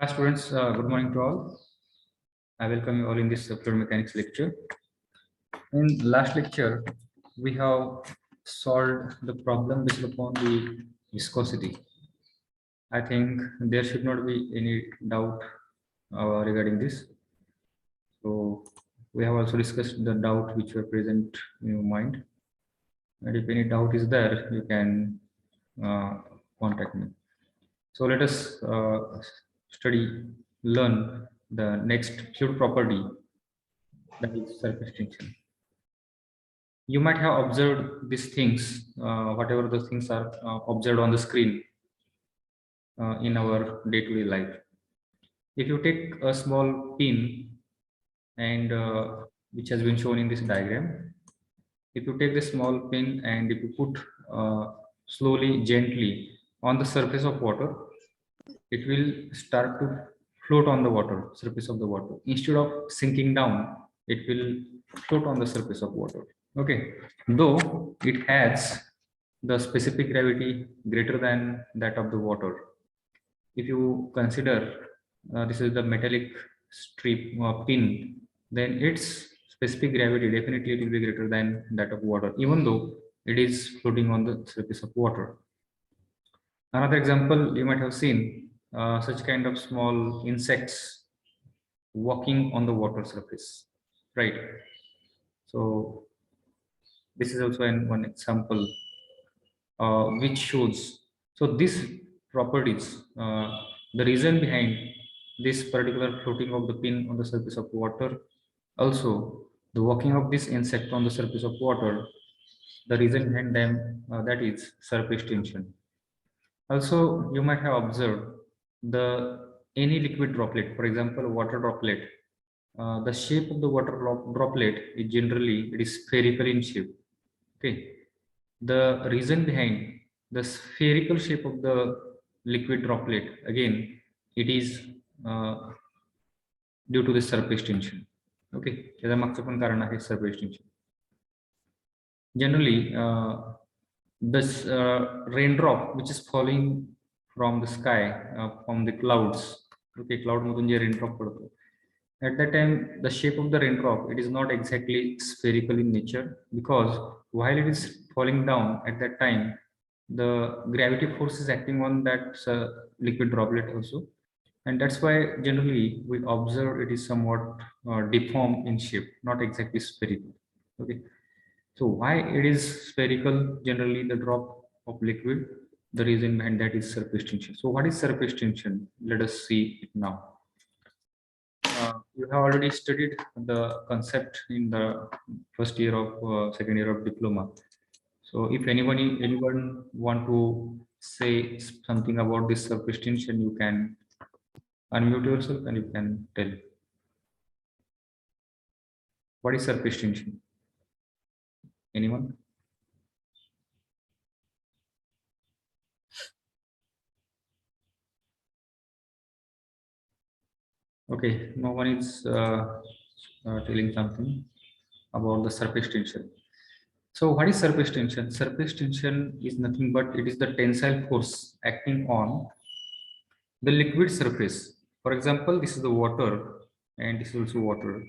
Hi students, good morning to all. I welcome you all in this fluid mechanics lecture. In last lecture, we have solved the problem based upon the viscosity. I think there should not be any doubt regarding this. So we have also discussed the doubt which were present in your mind. And if any doubt is there, you can contact me. So let us learn the next fluid property, that is surface tension. You might have observed these things, whatever the things are observed on the screen in our day-to-day life. If you take a small pin and which has been shown in this diagram, if you take this small pin and if you put slowly, gently on the surface of water, it will start to float on the water, surface of the water. Instead of sinking down, it will float on the surface of water. Okay, though it has the specific gravity greater than that of the water. If you consider this is the metallic strip pin, then its specific gravity definitely it will be greater than that of water, even though it is floating on the surface of water. Another example you might have seen such kind of small insects walking on the water surface, right? So this is also one example which shows. So these properties, the reason behind this particular floating of the pin on the surface of water, also the walking of this insect on the surface of water, the reason behind them that is surface tension. Also, you might have observed the any liquid droplet, for example, water droplet. The shape of the water droplet is generally it is spherical in shape. Okay, the reason behind the spherical shape of the liquid droplet, again, it is due to the surface tension. Okay, त्याच्या मागचं पण कारण आहे surface tension. Generally, this raindrop which is falling from the sky, from the clouds, okay, cloud मधून जे raindrop पडतो, at that time the shape of the raindrop it is not exactly spherical in nature, because while it is falling down at that time the gravity force is acting on that liquid droplet also, and that's why generally we observe it is somewhat deformed in shape, not exactly spherical. Okay, so why it is spherical generally the drop of liquid, the reason behind that is surface tension. So what is surface tension? Let us see it now. You have already studied the concept in the first year of second year of diploma. So if anyone want to say something about this surface tension, you can unmute yourself and you can tell what is surface tension. Anyone? Okay, no one is telling something about the surface tension. So what is surface tension? Surface tension is nothing but it is the tensile force acting on the liquid surface. For example, this is the water and this is also water.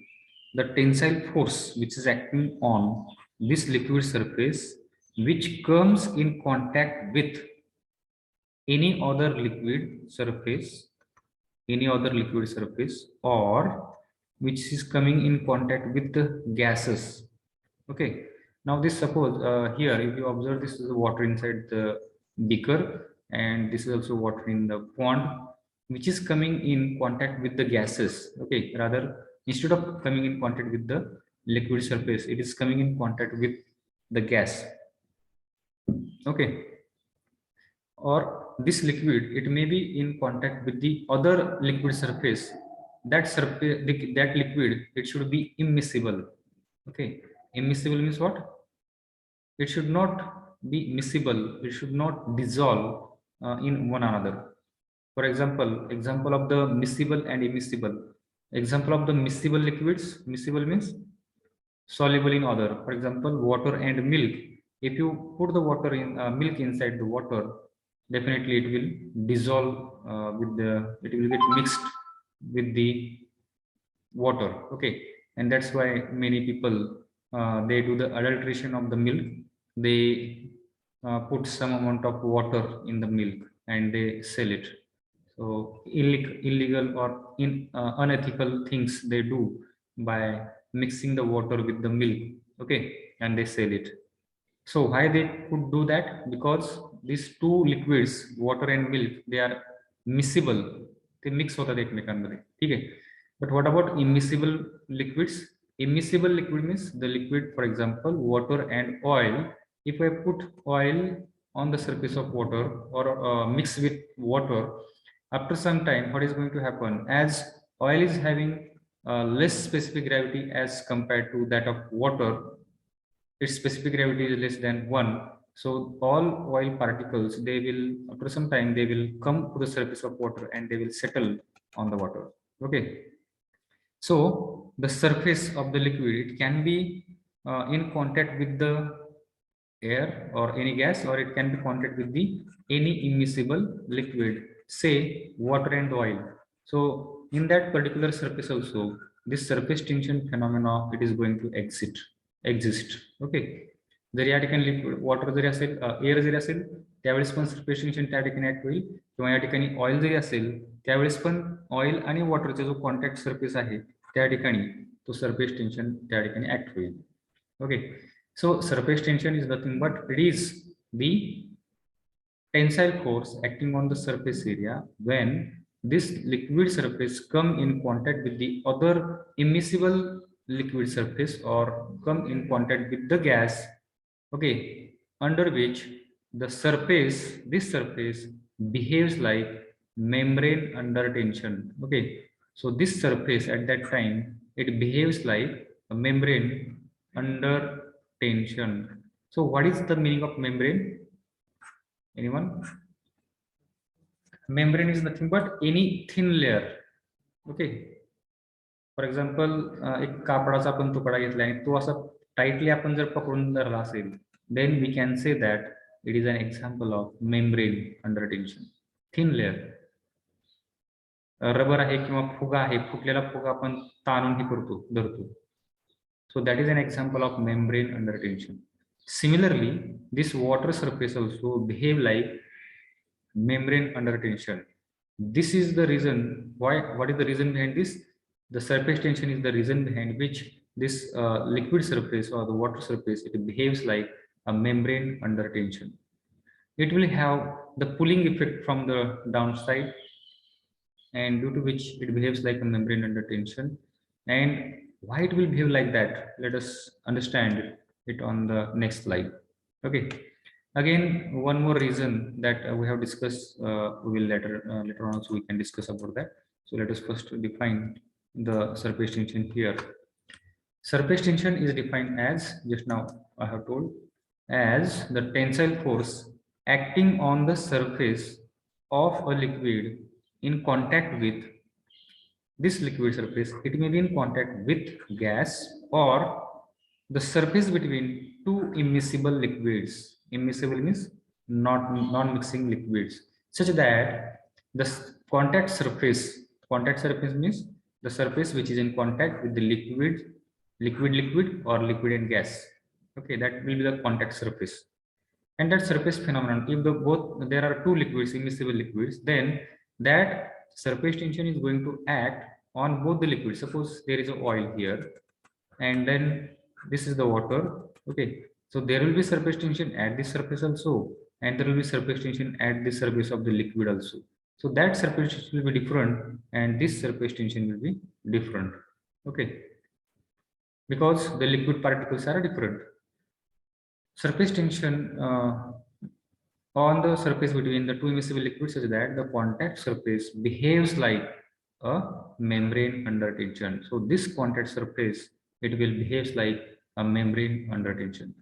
The tensile force which is acting on this liquid surface, which comes in contact with any other liquid surface, or which is coming in contact with the gases. Okay, now this suppose here if you observe, this is the water inside the beaker and this is also water in the pond, which is coming in contact with the gases. Okay, rather instead of coming in contact with the liquid surface, it is coming in contact with the gas. Okay, or this liquid it may be in contact with the other liquid surface. That surface, that liquid, it should be immiscible. Okay, immiscible means what? It should not be miscible, it should not dissolve in one another. For example of the miscible and immiscible. Example of the miscible liquids, miscible means soluble in other. For example, water and milk. If you put the water in milk inside the water, definitely it will dissolve it will get mixed with the water. Okay, and that's why many people they do the adulteration of the milk. They put some amount of water in the milk and they sell it. So illegal or unethical things they do by mixing the water with the milk. Okay, and they sell it. So why they could do that? Because these two liquids, water and milk, they are miscible. They mix होतात एकमेकांमध्ये. ठीक आहे. But what about immiscible liquids? Immiscible liquid means the liquid, for example, water and oil. If I put oil on the surface of water or mix with water, after some time, what is going to happen? As oil is having less specific gravity as compared to that of water, its specific gravity is less than 1. So all oil particles, they will, after some time, they will come to the surface of water and they will settle on the water. Okay, so the surface of the liquid, it can be in contact with the air or any gas, or it can be contact with the any immiscible liquid, say water and oil. So in that particular surface also, this surface tension phenomena, it is going to exist. Okay, जरी या ठिकाणी liquid water जरी असेल, air जरी असेल, त्यावेळेस पण surface tension त्या ठिकाणी act होईल. किंवा या ठिकाणी ऑइल जरी असेल, त्यावेळेस पण ऑइल आणि वॉटरचा जो कॉन्टॅक्ट सरफेस आहे त्या ठिकाणी तो सरफेस टेन्शन त्या ठिकाणी ऍक्ट होईल. Okay, so surface tension is nothing but it is the tensile force acting on the surface area when this liquid surface come in contact with the other immiscible liquid surface or come in contact with the gas. Okay, under which this surface behaves like membrane under tension. Okay, so this surface at that time, it behaves like a membrane under tension. So what is the meaning of membrane? Anyone? Membrane is nothing but any thin layer. Okay, for example एक कापडाचा आपण तुकडा घेतला आणि तो असा tightly आपण जर पकडून धरला असेल, then we can say that it is an example of membrane under tension. Thin layer, rubber आहे किंवा फुगा आहे, फुटलेला फुगा आपण ताणून हे करतो, धरतो. So that is an example of membrane under tension. Similarly, this water surface also behave like membrane under tension. This is the reason why. What is the reason behind this? The surface tension is the reason behind which this liquid surface or the water surface, it behaves like a membrane under tension. It will have the pulling effect from the downside, and due to which it behaves like a membrane under tension. And why it will behave like that, let us understand it on the next slide. Okay, again, one more reason that we have discussed, we will later on also we can discuss about that. So let us first define the surface tension here. Surface tension is defined as, just now I have told, as the tensile force acting on the surface of a liquid in contact with this liquid surface. It may be in contact with gas or the surface between two immiscible liquids. Immiscible means not non-mixing liquids, such that the contact surface means the surface which is in contact with the liquid or liquid and gas. Okay, that will be the contact surface. And that surface phenomenon, if there are two liquids, immiscible liquids, then that surface tension is going to act on both the liquids. Suppose there is an oil here, and then this is the water. Okay, so there will be surface tension at this surface also, and there will be surface tension at the surface of the liquid also. So that surface tension will be different, and this surface tension will be different. Okay, because the liquid particles are different. Surface tension on the surface between the two immiscible liquids such that the contact surface behaves like a membrane under tension. So this contact surface, it will behave like a membrane under tension.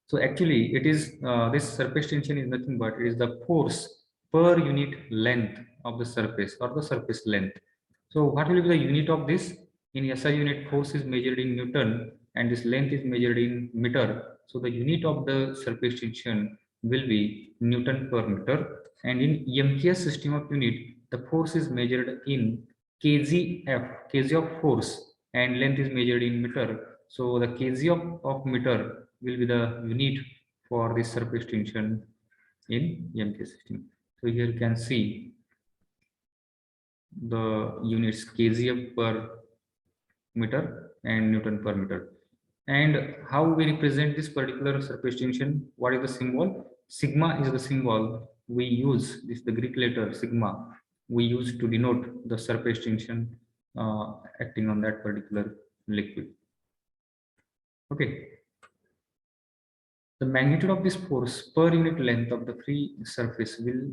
So actually it is this surface tension is nothing but it is the force per unit length of the surface or the surface length. So what will be the unit of this? In SI unit, force is measured in Newton and this length is measured in meter. So the unit of the surface tension will be Newton per meter, and in MKS system of unit, the force is measured in kg of force, and length is measured in meter. So the kg of meter will be the unit for this surface tension in MKS system. So here you can see the units kg per meter and Newton per meter. And how we represent this particular surface tension? What is the symbol? Sigma is the symbol we use. This is the Greek letter sigma we use to denote the surface tension acting on that particular liquid. Okay. The magnitude of this force per unit length of the free surface will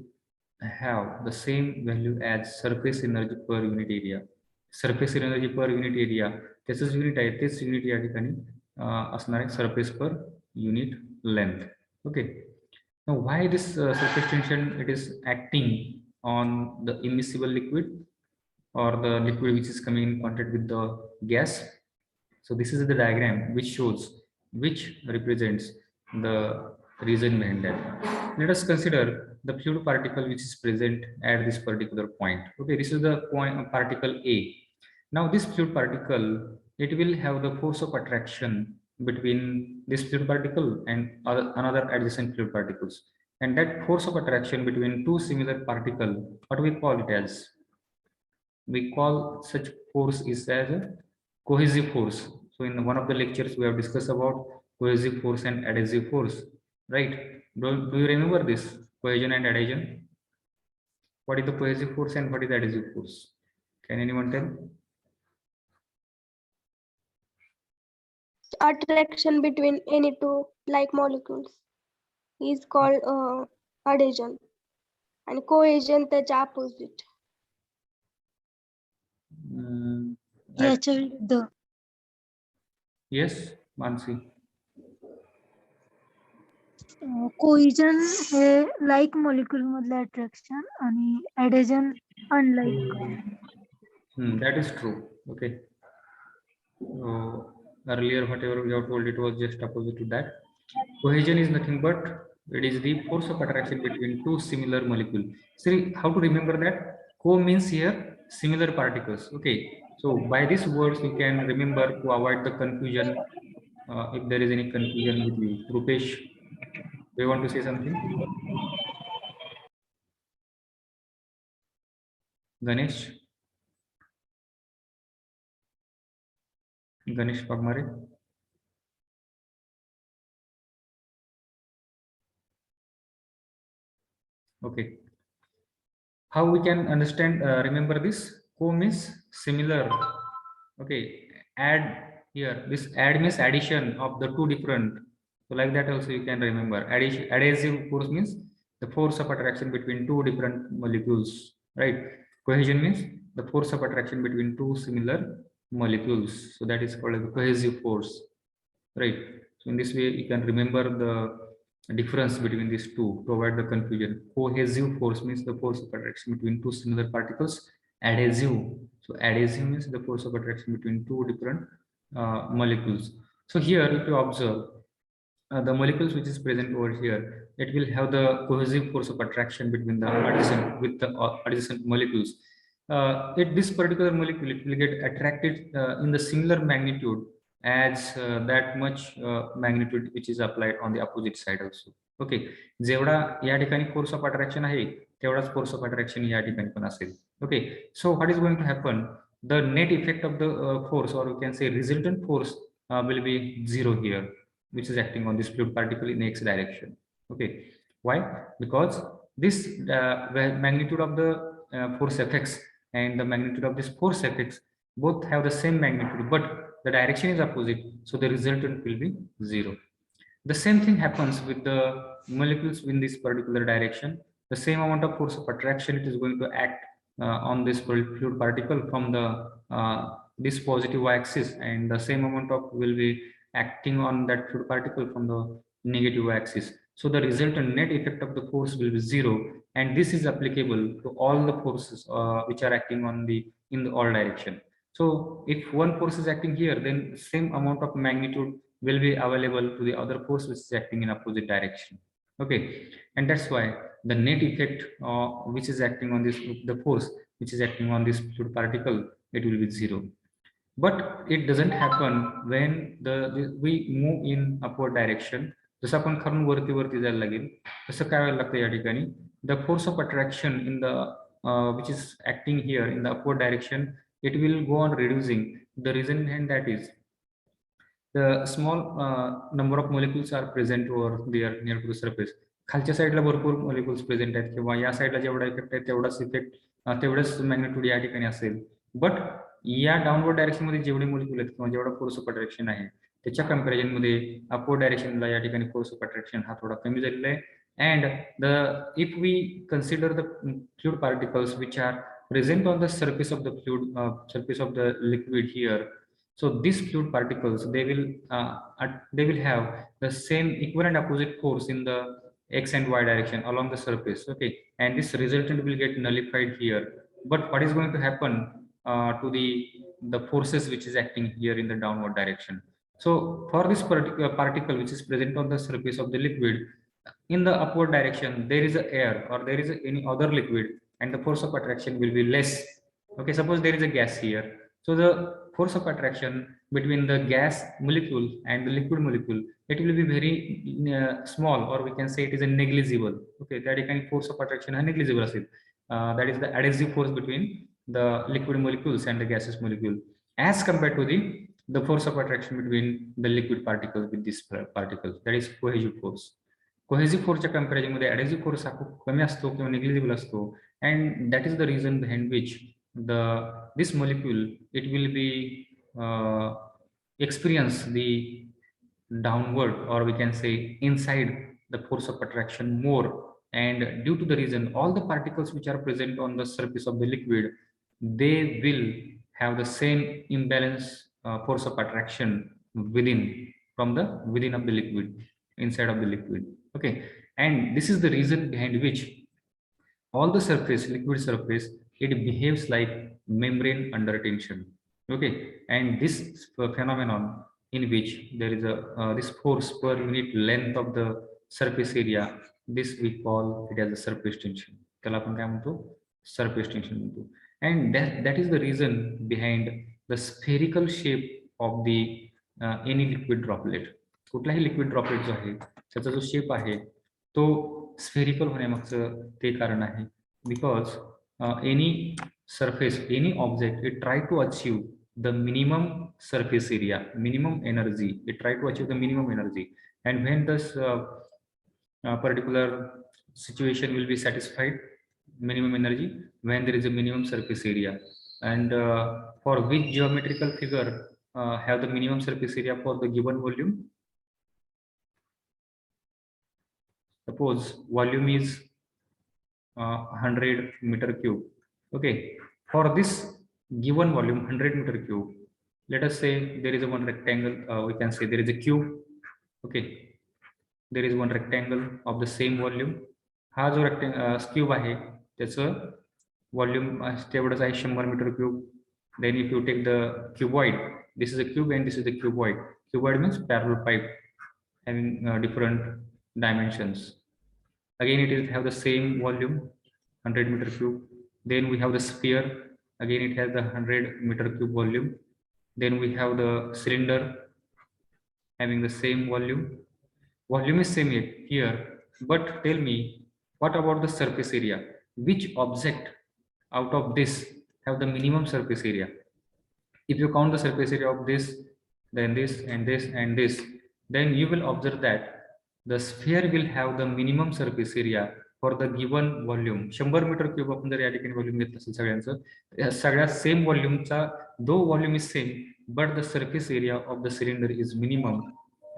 have the same value as surface energy per unit area. Surface energy per unit area त्याचंच unit आहे, तेच unit या ठिकाणी असणार आहे surface per unit length. Okay. Now why this surface tension it is acting on the immiscible liquid or the liquid which is coming in contact with the gas? So this is the diagram which shows, which represents the reason behind that. Let us consider the fluid particle which is present at this particular point. Okay, this is the point particle A. Now this fluid particle, it will have the force of attraction between this fluid particle and another adjacent fluid particles. And that force of attraction between two similar particles, what we call it as? We call such force is as a cohesive force. So in one of the lectures we have discussed about cohesive force and adhesive force, right? Do you remember this cohesion and adhesion? What is the cohesive force and what is the adhesive force? Can anyone tell? Attraction between any two like molecules is called adhesion, and cohesion त्याच्या opposite. याच्या विरुद्ध. Yes, Mansi. कोइजन हे like molecule मधलं attraction आणि ऍडेजन unlike. That is true. Okay. Earlier, whatever we have told, it was just opposite to that. Cohesion is nothing but it is the force of attraction between two similar molecules. See how to remember that? Co means here similar particles. Okay. So by these words, we can remember to avoid the confusion. If there is any confusion with you, Rupesh, do you want to say something? Ganesh Pagmare. Okay. How we can understand, remember this? Co means similar. Okay. Add here. This add means addition of the two different. So like that also you can remember. Adhesive force means the force of attraction between two different molecules. Right. Cohesion means the force of attraction between two similar molecules. So that is called as cohesive force. Right. So in this way you can remember the difference between these two to avoid the confusion. Cohesive force means the force of attraction between two similar particles. Adhesive, so adhesive means the force of attraction between two different molecules. So here if you observe the molecules which is present over here, it will have the cohesive force of attraction between the adjacent molecules. This particular molecule, it will get attracted in the similar magnitude as that much magnitude which is applied on the opposite side also. Okay, जेवढा या ठिकाणी force of attraction आहे तेवढाच force of attraction या ठिकाणी पण असेल. Okay, so what is going to happen? The net effect of the force, or you can say resultant force, will be zero here, which is acting on this fluid particle in x direction. Okay, why? Because this magnitude of the force effects and the magnitude of this force effects both have the same magnitude, but the direction is opposite, so the resultant will be zero. The same thing happens with the molecules in this particular direction. The same amount of force of attraction it is going to act on this fluid particle from the this positive y-axis, and the same amount of will be acting on that fluid particle from the negative y-axis. So the resultant net effect of the force will be zero, and this is applicable to all the forces which are acting on in the all direction. So if one force is acting here, then same amount of magnitude will be available to the other force which is acting in opposite direction. Okay, and that's why the net effect which is acting on this, the force which is acting on this fluid particle, it will be 0. But it doesn't happen when we move in upward direction. जसं आपण खालून वरती वरती जायला लागेल तसं काय व्हायला लागतं या ठिकाणी, the force of attraction in the which is acting here in the upward direction, it will go on reducing. The reason behind that is the small number of molecules are present over there near to the surface. खालच्या साईडला भरपूर molecules present आहेत किंवा या साईडला जेवढा effect आहे तेवढाच इफेक्ट तेवढंच मॅग्निट्यूड या ठिकाणी असेल. बट या डाऊनवर्ड डायरेक्शन मध्ये जेवढे मॉलिक्युल आहेत किंवा जेवढा फोर्स ऑफ अट्रॅक्शन आहे त्याच्या कंपॅरिझन मध्ये अपवर्ड डायरेक्शनला या ठिकाणी फोर्स ऑफ अट्रॅक्शन हा थोडा कमी झालेला आहे. And if we consider the fluid particles which are present on the surface of the liquid here, so these fluid particles, they will have the same equal and opposite force in the x and y direction along the surface. Okay, and this resultant will get nullified here. But what is going to happen to the forces which is acting here in the downward direction? So for this particular particle which is present on the surface of the liquid, in the upward direction there is a air or there is any other liquid, and the force of attraction will be less. Okay, suppose there is a gas here, so the force of attraction between the gas molecule and the liquid molecule, it will be very small, or we can say it is a negligible. Okay, that kind of force of attraction is negligible. That is the adhesive force between the liquid molecules and the gaseous molecule, as compared to the force of attraction between the liquid particles with this particles, that is cohesive force. Cohesive force च्या comparison मध्ये adhesive force हा खूप कमी असतो किंवा negligible असतो, and that is the reason behind which this molecule, it will be experience the downward, or we can say inside the force of attraction more. And due to the reason, all the particles which are present on the surface of the liquid, they will have the same imbalance force of attraction within of the liquid, inside of the liquid. Okay, and this is the reason behind which all the surface, liquid surface, it behaves like membrane under tension. Okay, and this phenomenon in which there is a this force per unit length of the surface area, this we call it as a surface tension. त्याला आपण काय म्हणतो, surface tension म्हणतो. And that is the reason behind the spherical shape of the any liquid droplet. कुठलाही liquid droplet जो आहे त्याचा जो शेप आहे तो स्फेरिकल होण्यामागचं ते कारण आहे. Because any surface, any object, it try to achieve the minimum surface area, minimum energy, it try to achieve the minimum energy. And when this particular situation will be satisfied, minimum energy, when there is a minimum surface area. And for which geometrical figure have the minimum surface area for the given volume? Suppose volume is 100 meter cube. Okay, for this given volume 100 meter cube, let us say there is a one rectangle, we can say there is a cube. Okay, there is one rectangle of the same volume. हा जो cube आहे त्याचं volume तेवढंच आहे 100 meter cube. Then if you take the cuboid, this is a cube and this is the cuboid. Cuboid means parallel pipe having different dimensions. Again, it will have the same volume, 100 meter cube. Then we have the sphere. Again, it has the 100 meter cube volume. Then we have the cylinder having the same volume. Volume is same here, but tell me, what about the surface area? Which object out of this have the minimum surface area? If you count the surface area of this, then this and this and this, then you will observe that the sphere will have the minimum surface area for the given volume. 100 meter cube आपण जर या ठिकाणी volume घेतलं असेल सगळ्यांचं, सगळ्या same व्हॉल्यूमचा दो volume is same, but the surface area of the cylinder is minimum,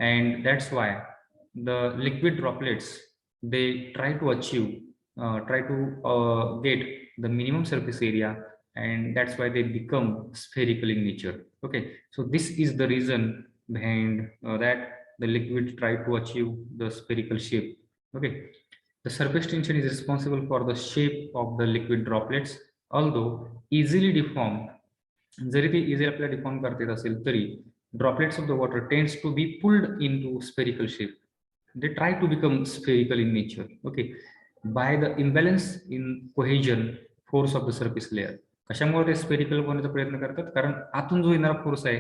and that's why the liquid droplets, they try to achieve get the minimum surface area, and that's why they become spherical in nature. Okay, so this is the reason behind that the liquid try to achieve the spherical shape. Okay, the surface tension is responsible for the shape of the liquid droplets, although easily deformed. जरी ते easily आपल्याला deform करता येत असेल तरी droplets of the water tends to be pulled into spherical shape. they try to become spherical in nature, okay, by the imbalance in cohesion force of the surface layer. कशामुळे ते spherical होण्याचा प्रयत्न करतात? कारण आतून जो येणारा फोर्स आहे,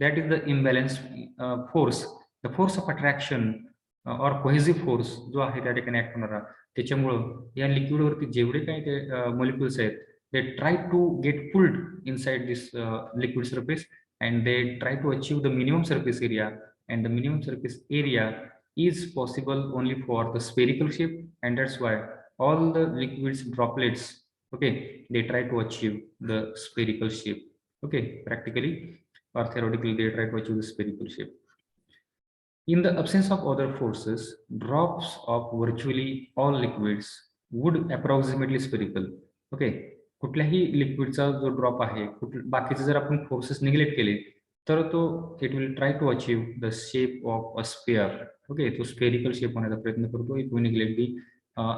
that is the imbalance force, the force of attraction और कोहेसिव्ह फोर्स जो आहे त्या ठिकाणी ऍक्ट होणारा, त्याच्यामुळं या लिक्विडवरती जेवढे काही ते मॉलिक्युल्स आहेत, they try to get pulled inside this liquid surface, and they try to achieve the minimum surface area, and the minimum surface area is possible only for the spherical shape, and that's why all the liquids droplets, okay, they try to achieve the spherical shape, okay, practically or theoretically they try to achieve the spherical shape. In the absence of other forces, drops of virtually all liquids would approximately spherical. Okay, कुठल्याही लिक्विडचा जो drop आहे, बाकीचे जर आपण forces neglect केले तर तो it will try to achieve the shape of a sphere. Okay, तो स्फेरिकल शेप होण्याचा प्रयत्न करतो if we neglect the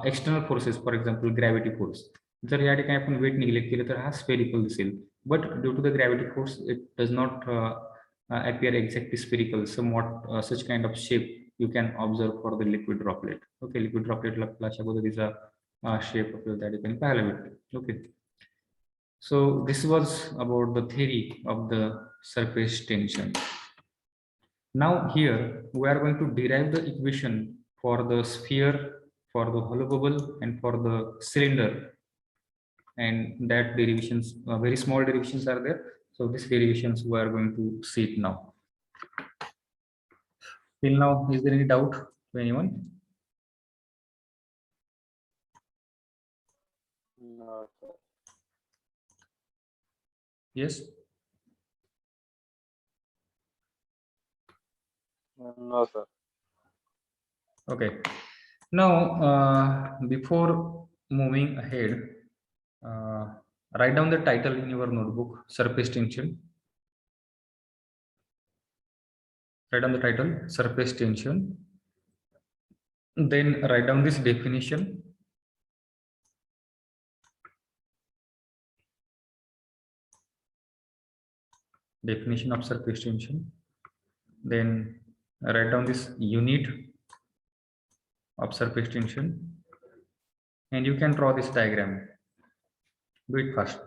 external forces, for example gravity force. जर या ठिकाणी आपण वेट निग्लेक्ट केलं तर हा स्फेरिकल दिसेल, but due to the gravity force it does not appear exactly spherical. Somewhat such kind of shape you can observe for the liquid droplet. Okay, liquid droplet ला अशा पद्धतीचा shape आपल्याला त्या ठिकाणी पाहायला भेटतो. Okay, so this was about the theory of the surface tension. Now here we are going to derive the equation for the sphere, for the hollow bubble, and for the cylinder, and that derivations, very small derivations are there. So these derivations we are going to see it now. Till now, is there any doubt to anyone? No, sir. Yes. No, sir. Okay. Now, before moving ahead, write down the title in your notebook: surface tension. Write down the title: surface tension. Then write down this definition. Definition of surface tension. Then write down this unit of surface tension, and you can draw this diagram. Do it fast.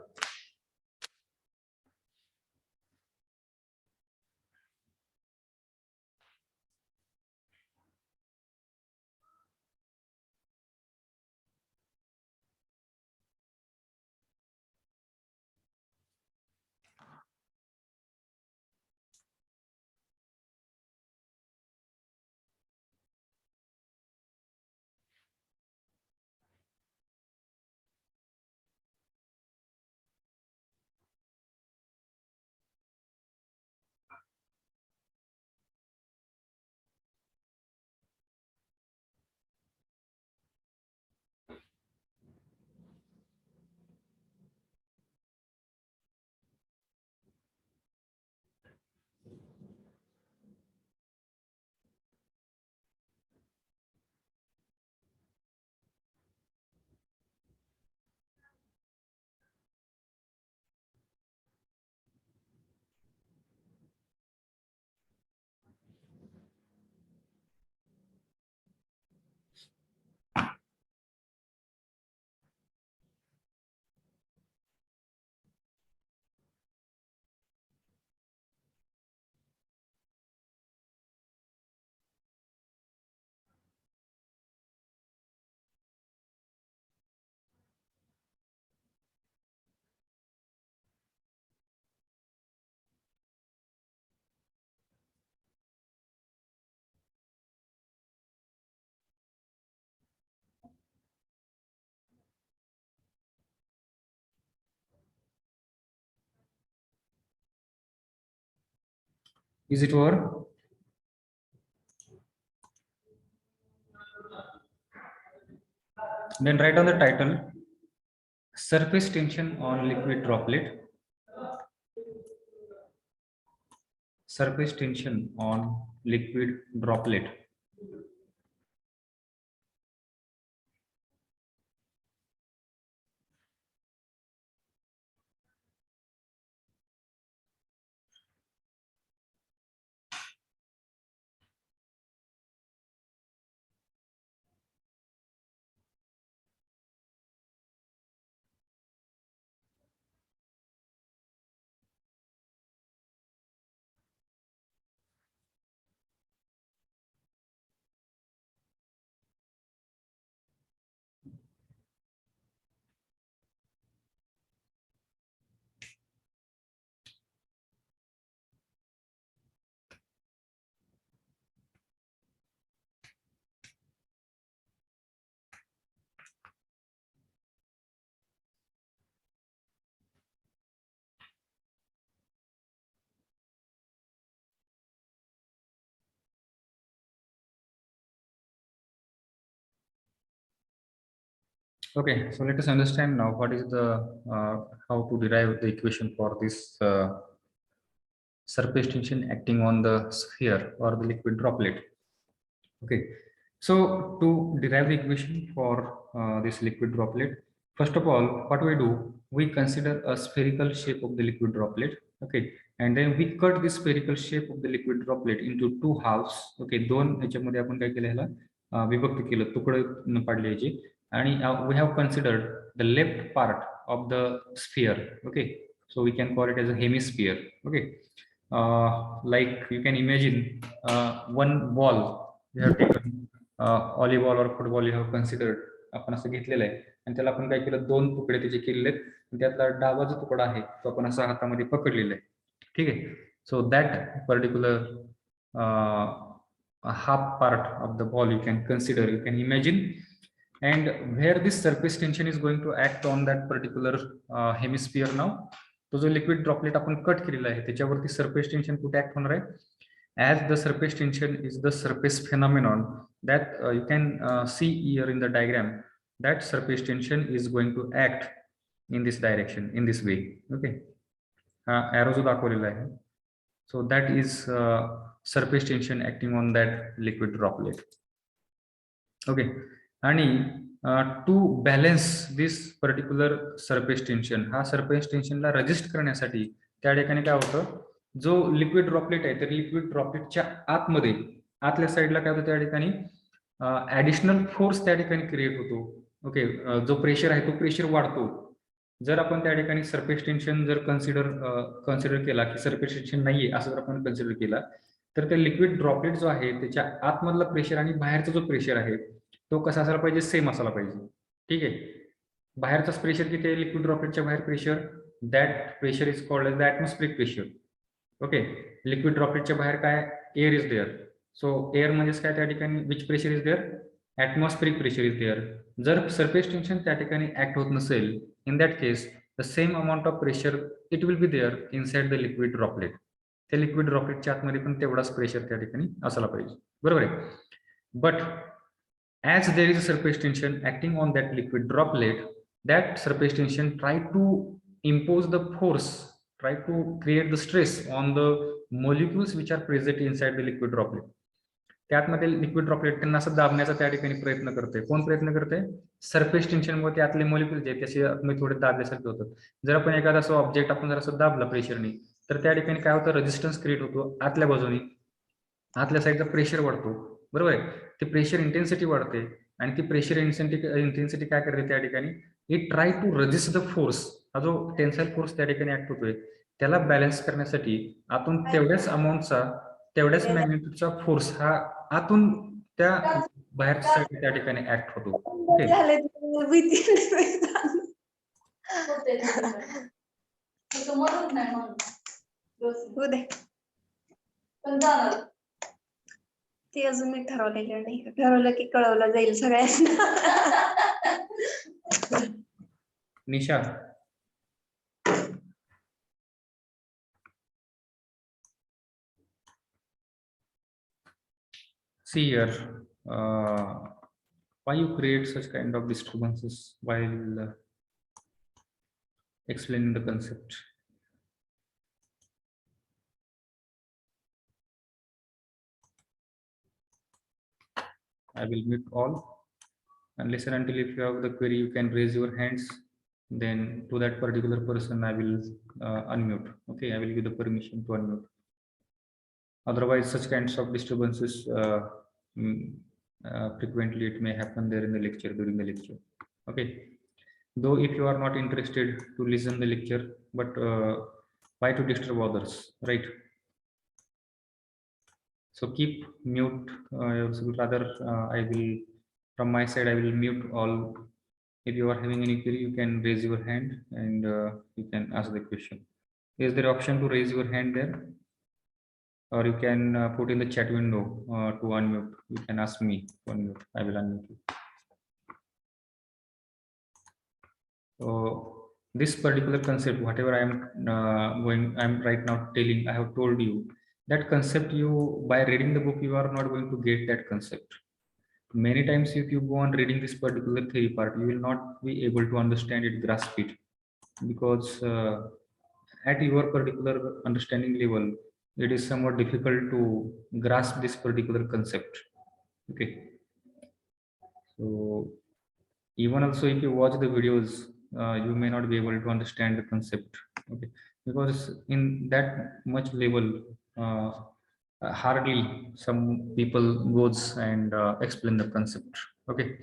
Is it over? Then write down the title: surface tension on liquid droplet. Surface tension on liquid droplet. Okay, so let us understand now what is the how to derive the equation for this surface tension acting on the sphere or the liquid droplet. Okay, so to derive the equation for this liquid droplet, first of all, what do? We consider a spherical shape of the liquid droplet. Okay, and then we cut the spherical shape of the liquid droplet into two halves. Okay, दोन याच्यामध्ये आपण काय केलं ह्याला विभक्त केलं, तुकडे पाडले याचे, आणि we have considered the left part of the sphere. Okay, so we can call it as a hemisphere. Okay, like you can imagine one ball we have taken, volleyball और फुटबॉल यू हॅव कन्सिडर्ड, आपण असं घेतलेलं आहे आणि त्याला आपण काय केलं, दोन तुकडे त्याचे केलेले आहेत, त्यातला डावा जो तुकडा आहे तो आपण असा हातामध्ये पकडलेला आहे. ठीक आहे, so that particular half part of the ball you can consider, you can imagine, and where this surface tension is going to act on that particular hemisphere now. तो जो लिक्विड ड्रॉपलेट आपण कट केलेला आहे त्याच्यावरती surface tension कुठे act होणार आहे, as the surface tension is the surface phenomenon that you can see here in the diagram, that surface tension is going to act in this direction, in this way. Okay, arrow जो दाखवलेला आहे, so that is surface tension acting on that liquid droplet. Okay, आणि to balance this particular surface tension, हा surface टेन्शनला resist करण्यासाठी त्या ठिकाणी काय होतं, जो लिक्विड ड्रॉपलेट आहे तर लिक्विड ड्रॉपलेटच्या आतमध्ये आतल्या साईडला काय होतं, त्या ठिकाणी ऍडिशनल फोर्स त्या ठिकाणी क्रिएट होतो. ओके, जो प्रेशर आहे तो प्रेशर वाढतो. जर आपण त्या ठिकाणी सरफेस टेन्शन जर कन्सिडर केला की सरफेस टेन्शन नाहीये असं जर आपण कन्सिडर केला, तर ते लिक्विड ड्रॉपलेट जो आहे त्याच्या आतमधला प्रेशर आणि बाहेरचा जो प्रेशर आहे तो कसा असायला पाहिजे, सेम असायला पाहिजे. ठीक आहे, बाहेरचा प्रेशर किती आहे लिक्विड ड्रॉपलेटच्या बाहेर pressure, that pressure is called as the atmospheric pressure. Okay, liquid ड्रॉपलेटच्या बाहेर काय, air is there, so air म्हणजेच काय त्या ठिकाणी which pressure is there, atmospheric pressure is there. जर सरफेस टेन्शन त्या ठिकाणी ऍक्ट होत नसेल, in that case the same amount of pressure it will be there inside the liquid droplet. त्या लिक्विड ड्रॉपलेटच्या आतमध्ये पण तेवढाच प्रेशर त्या ठिकाणी असायला पाहिजे, बरोबर आहे. But as there is a surface tension acting on that liquid droplet, that surface tension try to impose the force, try to create the stress on the molecules which are present inside the liquid droplet. त्यातमध्ये liquid droplet त्यांना असं दाबण्याचा त्या ठिकाणी प्रयत्न करते. कोण प्रयत्न करते, सरफेस टेन्शनमुळे त्यातले मॉलिक्युल जे त्याचे थोडे दाबल्यासारखे होतात. जर आपण एखादा असं ऑब्जेक्ट आपण जर असं दाबला प्रेशरने, तर त्या ठिकाणी काय होतं, रेजिस्टन्स क्रिएट होतो आतल्या बाजूने, आतल्या साईडचा प्रेशर वाढतो, बरोबर आहे. ते प्रेशर इंटेन्सिटी वाढते आणि ती प्रेशर इंटेन्सिटी काय करते त्या ठिकाणी, it try to resist the force. हा जो टेन्साइल फोर्स त्या ठिकाणी ऍक्ट होतोय त्याला बॅलन्स करण्यासाठी आतून तेवढ्याच अमाऊंटचा, तेवढ्याच मॅग्निट्यूडचा फोर्स हा आतून त्या बाहेरच्या साईड त्या ठिकाणी ऍक्ट होतो. ओके, ते अजून मी ठरवलेलं नाही, ठरवलं की कळवलं जाईल सगळ्यांना. निशा, see here, why you create such kind of disturbances while explaining the concept. I will mute all and listen until if you have the query you can raise your hands, then to that particular person I will unmute. Okay, I will give the permission to unmute. Otherwise such kinds of disturbances frequently it may happen there in the lecture, during the lecture. Okay, though if you are not interested to listen the lecture, but why to disturb others, right? So keep mute rather I will from my side I will mute all. If you are having any query you can raise your hand and you can ask the question. Is there option to raise your hand there, or you can put in the chat window to unmute. You can ask me to unmute, I will unmute you. So this particular concept, whatever I am right now telling, I have told you that concept, you by reading the book you are not going to get that concept. many times if you go on reading this particular theory part, you will not be able to understand it, grasp it, because at your particular understanding level, it is somewhat difficult to grasp this particular concept. Okay. So even also if you watch the videos, you may not be able to understand the concept. Okay, because in that much level, hardly some people goes and explain the concept. Okay,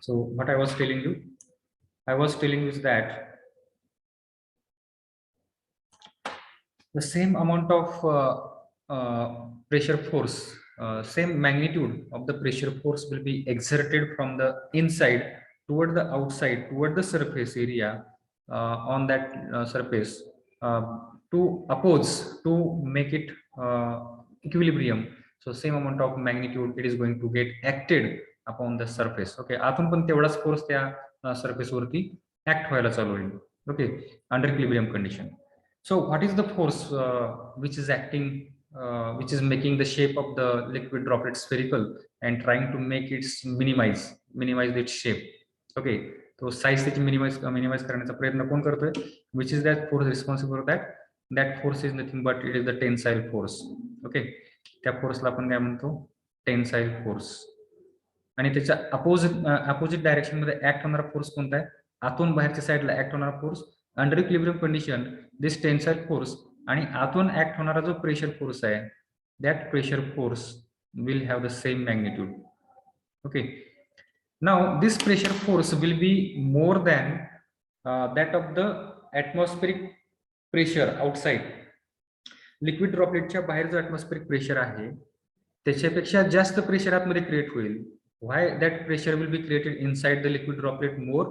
so what I was telling you is that the same amount of pressure force, same magnitude of the pressure force will be exerted from the inside toward the outside, toward the surface area on that surface uh, to oppose, to make it equilibrium. So same amount of magnitude it is going to get acted upon the surface. Okay, आतून पण तेवढाच force त्या surface वरती act व्हायला चालू होईल. Okay, under equilibrium condition. So what is the force which is acting, which is making the shape of the liquid droplet spherical and trying to make it minimize its shape? Okay, so size त्याची minimize करण्याचा प्रयत्न कोण करतोय? Which is that force responsible for that? That force is nothing but it is the tensile force. Okay, त्या फोर्सला आपण काय म्हणतो? Tensile force. आणि त्याच्या अपोजिट डायरेक्शन मध्ये ऍक्ट होणारा फोर्स कोणता आहे? आतून बाहेरच्या साईडला ऍक्ट होणारा force under equilibrium condition, this tensile force, आणि आतून ऍक्ट होणारा जो प्रेशर फोर्स आहे, that pressure force will have the same magnitude. Okay, now this pressure force will be more than that of the atmospheric pressure outside. लिक्विड ड्रॉपलेटच्या बाहेर जो atmospheric pressure आहे त्याच्यापेक्षा जास्त प्रेशर आतमध्ये क्रिएट होईल. Why that pressure will be created inside the liquid droplet more?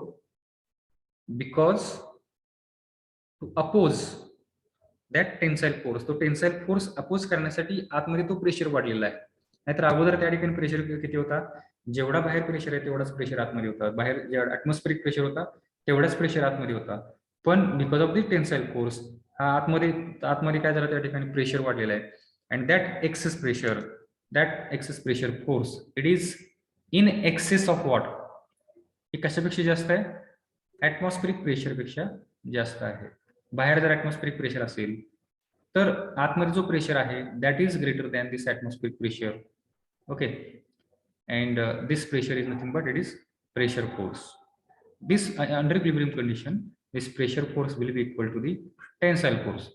Because to oppose that tensile force, तो टेन्साईल फोर्स अपोज करण्यासाठी आतमध्ये तो प्रेशर वाढलेला आहे. नाहीतर अगोदर त्या ठिकाणी प्रेशर किती होता? जेवढा बाहेर प्रेशर आहे तेवढाच प्रेशर आतमध्ये होता. बाहेर जेवढा ऍटमॉस्फेरिक प्रेशर होता तेवढाच प्रेशर आतमध्ये होता. पण because of the tensile force हा आतमध्ये काय झालं, त्या ठिकाणी प्रेशर वाढलेला आहे. And that excess pressure force it is in excess of what? हे कशापेक्षा जास्त आहे? ऍटमॉस्फेरिक प्रेशर पेक्षा जास्त आहे. बाहेर जर ऍटमॉस्फेरिक प्रेशर असेल तर आतमध्ये जो प्रेशर आहे that is greater than this atmospheric pressure. Okay, and this pressure is nothing but it is pressure force. This under equilibrium condition, this pressure force will be equal to the tensile force.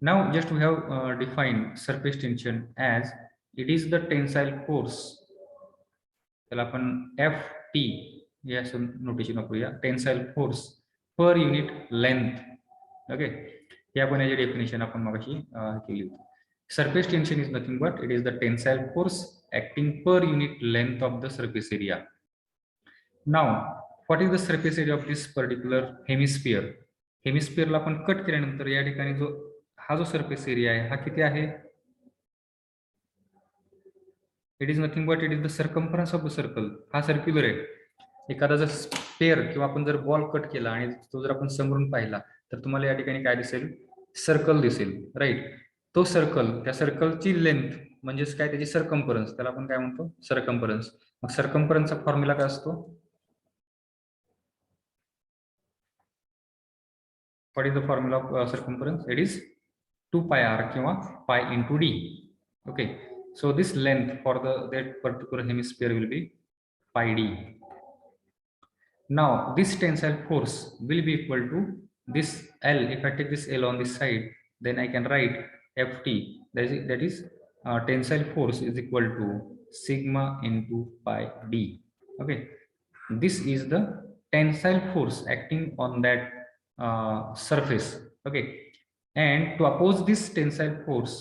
Now just we have defined surface tension as it is the tensile force. त्याला आपण FT हे असं notation वापरूया, tensile force per unit length. Okay, हे आपण याची definition आपण मगाशी केली होती. Surface tension is nothing but it is the tensile force acting per unit length of the surface area. Now what is the surface area of this particular hemisphere? हेमिस्फिअरला आपण cut केल्यानंतर या ठिकाणी हा जो सरफेस एरिया आहे हा किती आहे? It is nothing but it is the circumference of the circle. हा सर्क्युलर आहे. एखादा जर स्पेअर किंवा आपण जर बॉल कट केला आणि तो जर आपण समोरून पाहिला तर तुम्हाला या ठिकाणी काय दिसेल? सर्कल दिसेल, राईट? तो सर्कल, त्या सर्कलची लेंथ म्हणजेच काय? त्याची सर्कम्फरन्स, त्याला आपण काय म्हणतो? सर्कम्फरन्स. मग सर्कम्फरन्सचा फॉर्म्युला काय असतो? What is the formula of circumference? It is 2πr किंवा π into d. Okay, so this length for that particular hemisphere will be pi d. Now this tensile force will be equal to this L. If I take this L on this side, then I can write Ft, that is tensile force is equal to sigma into pi d. Okay, this is the tensile force acting on that surface. Okay, and to oppose this tensile force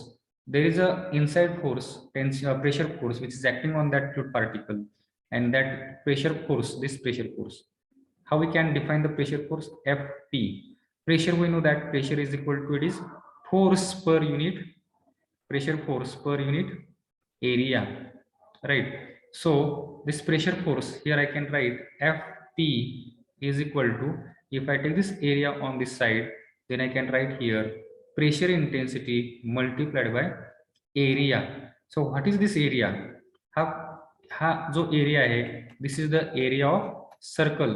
there is a inside force, pressure force, which is acting on that fluid particle, and that pressure force, this pressure force, how we can define the pressure force? Ft. Pressure, we know that pressure is equal to, it is force per unit, pressure force per unit area, right? So this pressure force here I can write Ft is equal to, if I take this area on this side, then I can write here pressure intensity multiplied by area. So what is this area? हा हा जो area आहे, this is the area of circle.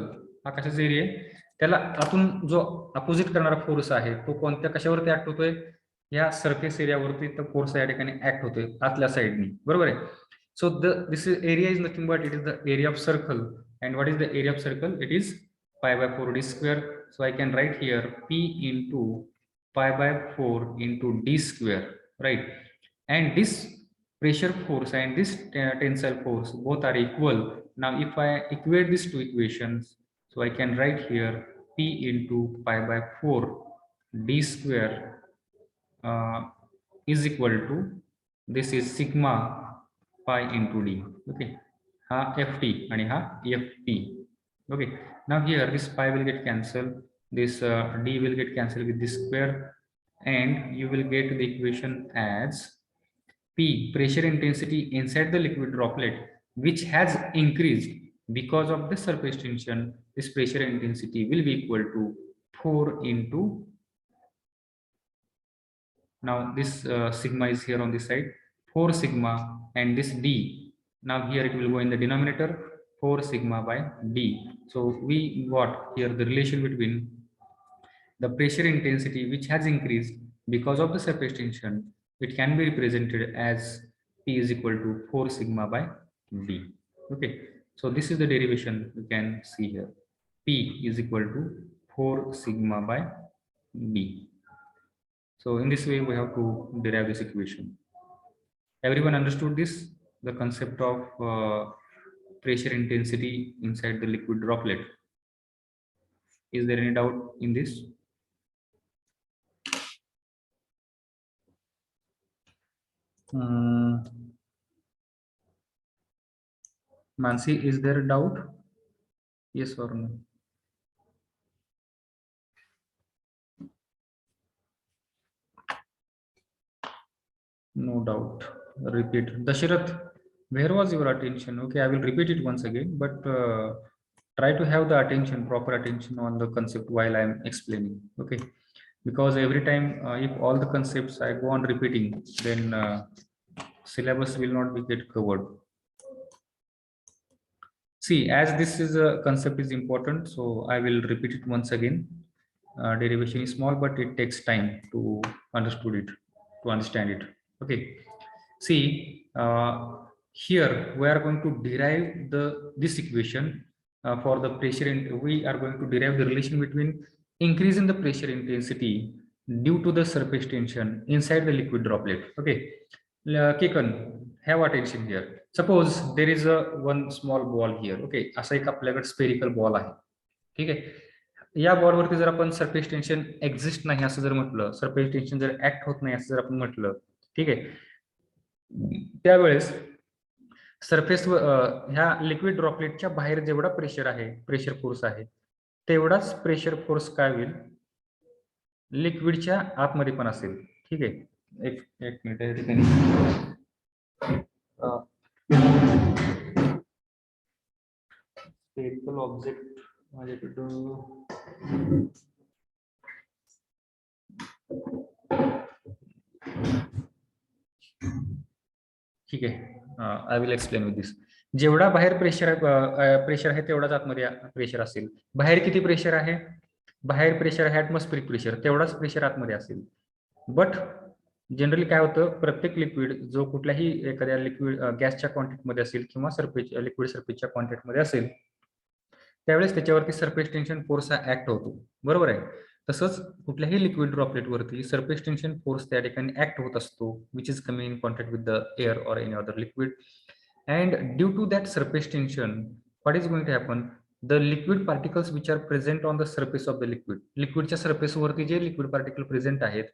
हा कशाचा area आहे? त्याला आतून जो अपोजिट करणारा फोर्स आहे तो कोणत्या कशावरती ऍक्ट होतोय? या सरफेस एरियावरती तो फोर्स या ठिकाणी ऍक्ट होतोय आतल्या साईडनी, बरोबर आहे. सो this is area is nothing but it is the area of circle. And what is the area of circle? It is π/4d square. So I can write here p into π/4 into d square, right? And this pressure force and this tensile force both are equal. Now if I equate these two equations, so I can write here p into π/4 d square is equal to, this is sigma pi into d. Okay, ha ft and ha ft. Okay, now here this pi will get cancelled, this d will get cancelled with this square, and you will get the equation as P, pressure intensity inside the liquid droplet, which has increased because of the surface tension. This pressure intensity will be equal to 4 into, now this sigma is here on this side, 4 sigma, and this d, now here it will go in the denominator, 4 sigma by d. So we got here the relation between the pressure intensity which has increased because of the surface tension. It can be represented as P is equal to 4 sigma by d. Okay, so this is the derivation you can see here. P is equal to 4 sigma by d. So in this way we have to derive this equation. Everyone understood this, the concept of pressure intensity inside the liquid droplet? Is there any doubt in this? Mansi, is there a doubt? Yes or no? No doubt. Repeat. Dasharath, where was your attention? Okay, I will repeat it once again, but try to have the attention, proper attention on the concept while I am explaining. Okay, because every time if all the concepts I go on repeating, then syllabus will not be get covered. See, as this is a concept is important, so I will repeat it once again. Derivation is small, but it takes time to understand it. Okay. See, here we are going to derive this equation for the pressure. We are going to derive the relation between increase in the pressure intensity due to the surface tension inside the liquid droplet. Okay. Kekan, have attention here. Suppose there is a one small ball here. Okay, असा एक आपल्याकडे spherical ball आहे. ठीक आहे. या बॉलवरती जर आपण surface tension exist नाही असं जर म्हटलं, सरफेस टेन्शन जर ऍक्ट होत नाही असं जर आपण म्हटलं, ठीक आहे, त्यावेळेस सरफेस ह्या लिक्विड ड्रॉपलेटच्या बाहेर जेवढा प्रेशर आहे, प्रेशर फोर्स आहे, तेवढाच प्रेशर फोर्स काय होईल, लिक्विडच्या आतमध्ये पण असेल. ठीक आहे, एक मिनिट या ठिकाणी स्पेरिकल ऑब्जेक्ट माझ्याकडं ठीक आहे. I will explain with this. जेवढा बाहेर प्रेशर आहे तेवढाच आतमध्ये प्रेशर असेल. बाहेर किती प्रेशर आहे? बाहेर प्रेशर आहे ऍटमॉस्फेरिक प्रेशर, तेवढाच प्रेशर आतमध्ये असेल. बट जनरली काय होतं, प्रत्येक लिक्विड जो कुठल्याही एखाद्या लिक्विड गॅसच्या क्वांटिटीमध्ये असेल किंवा सरफेस लिक्विड सरफेसच्या क्वांटिटीमध्ये असेल, त्यावेळेस त्याच्यावरती सरफेस टेन्शन फोर्स हा ऍक्ट होतो. बरोबर आहे. तसंच कुठल्याही लिक्विड ड्रॉपलेटवरती सरफेस टेन्शन फोर्स त्या ठिकाणी ऍक्ट होत असतो, which is coming in contact with the air or any other liquid. And due to that surface tension what is going to happen, the liquid particles which are present on the surface of the liquid, लिक्विडच्या सरफेसवरती जे liquid particle present आहेत,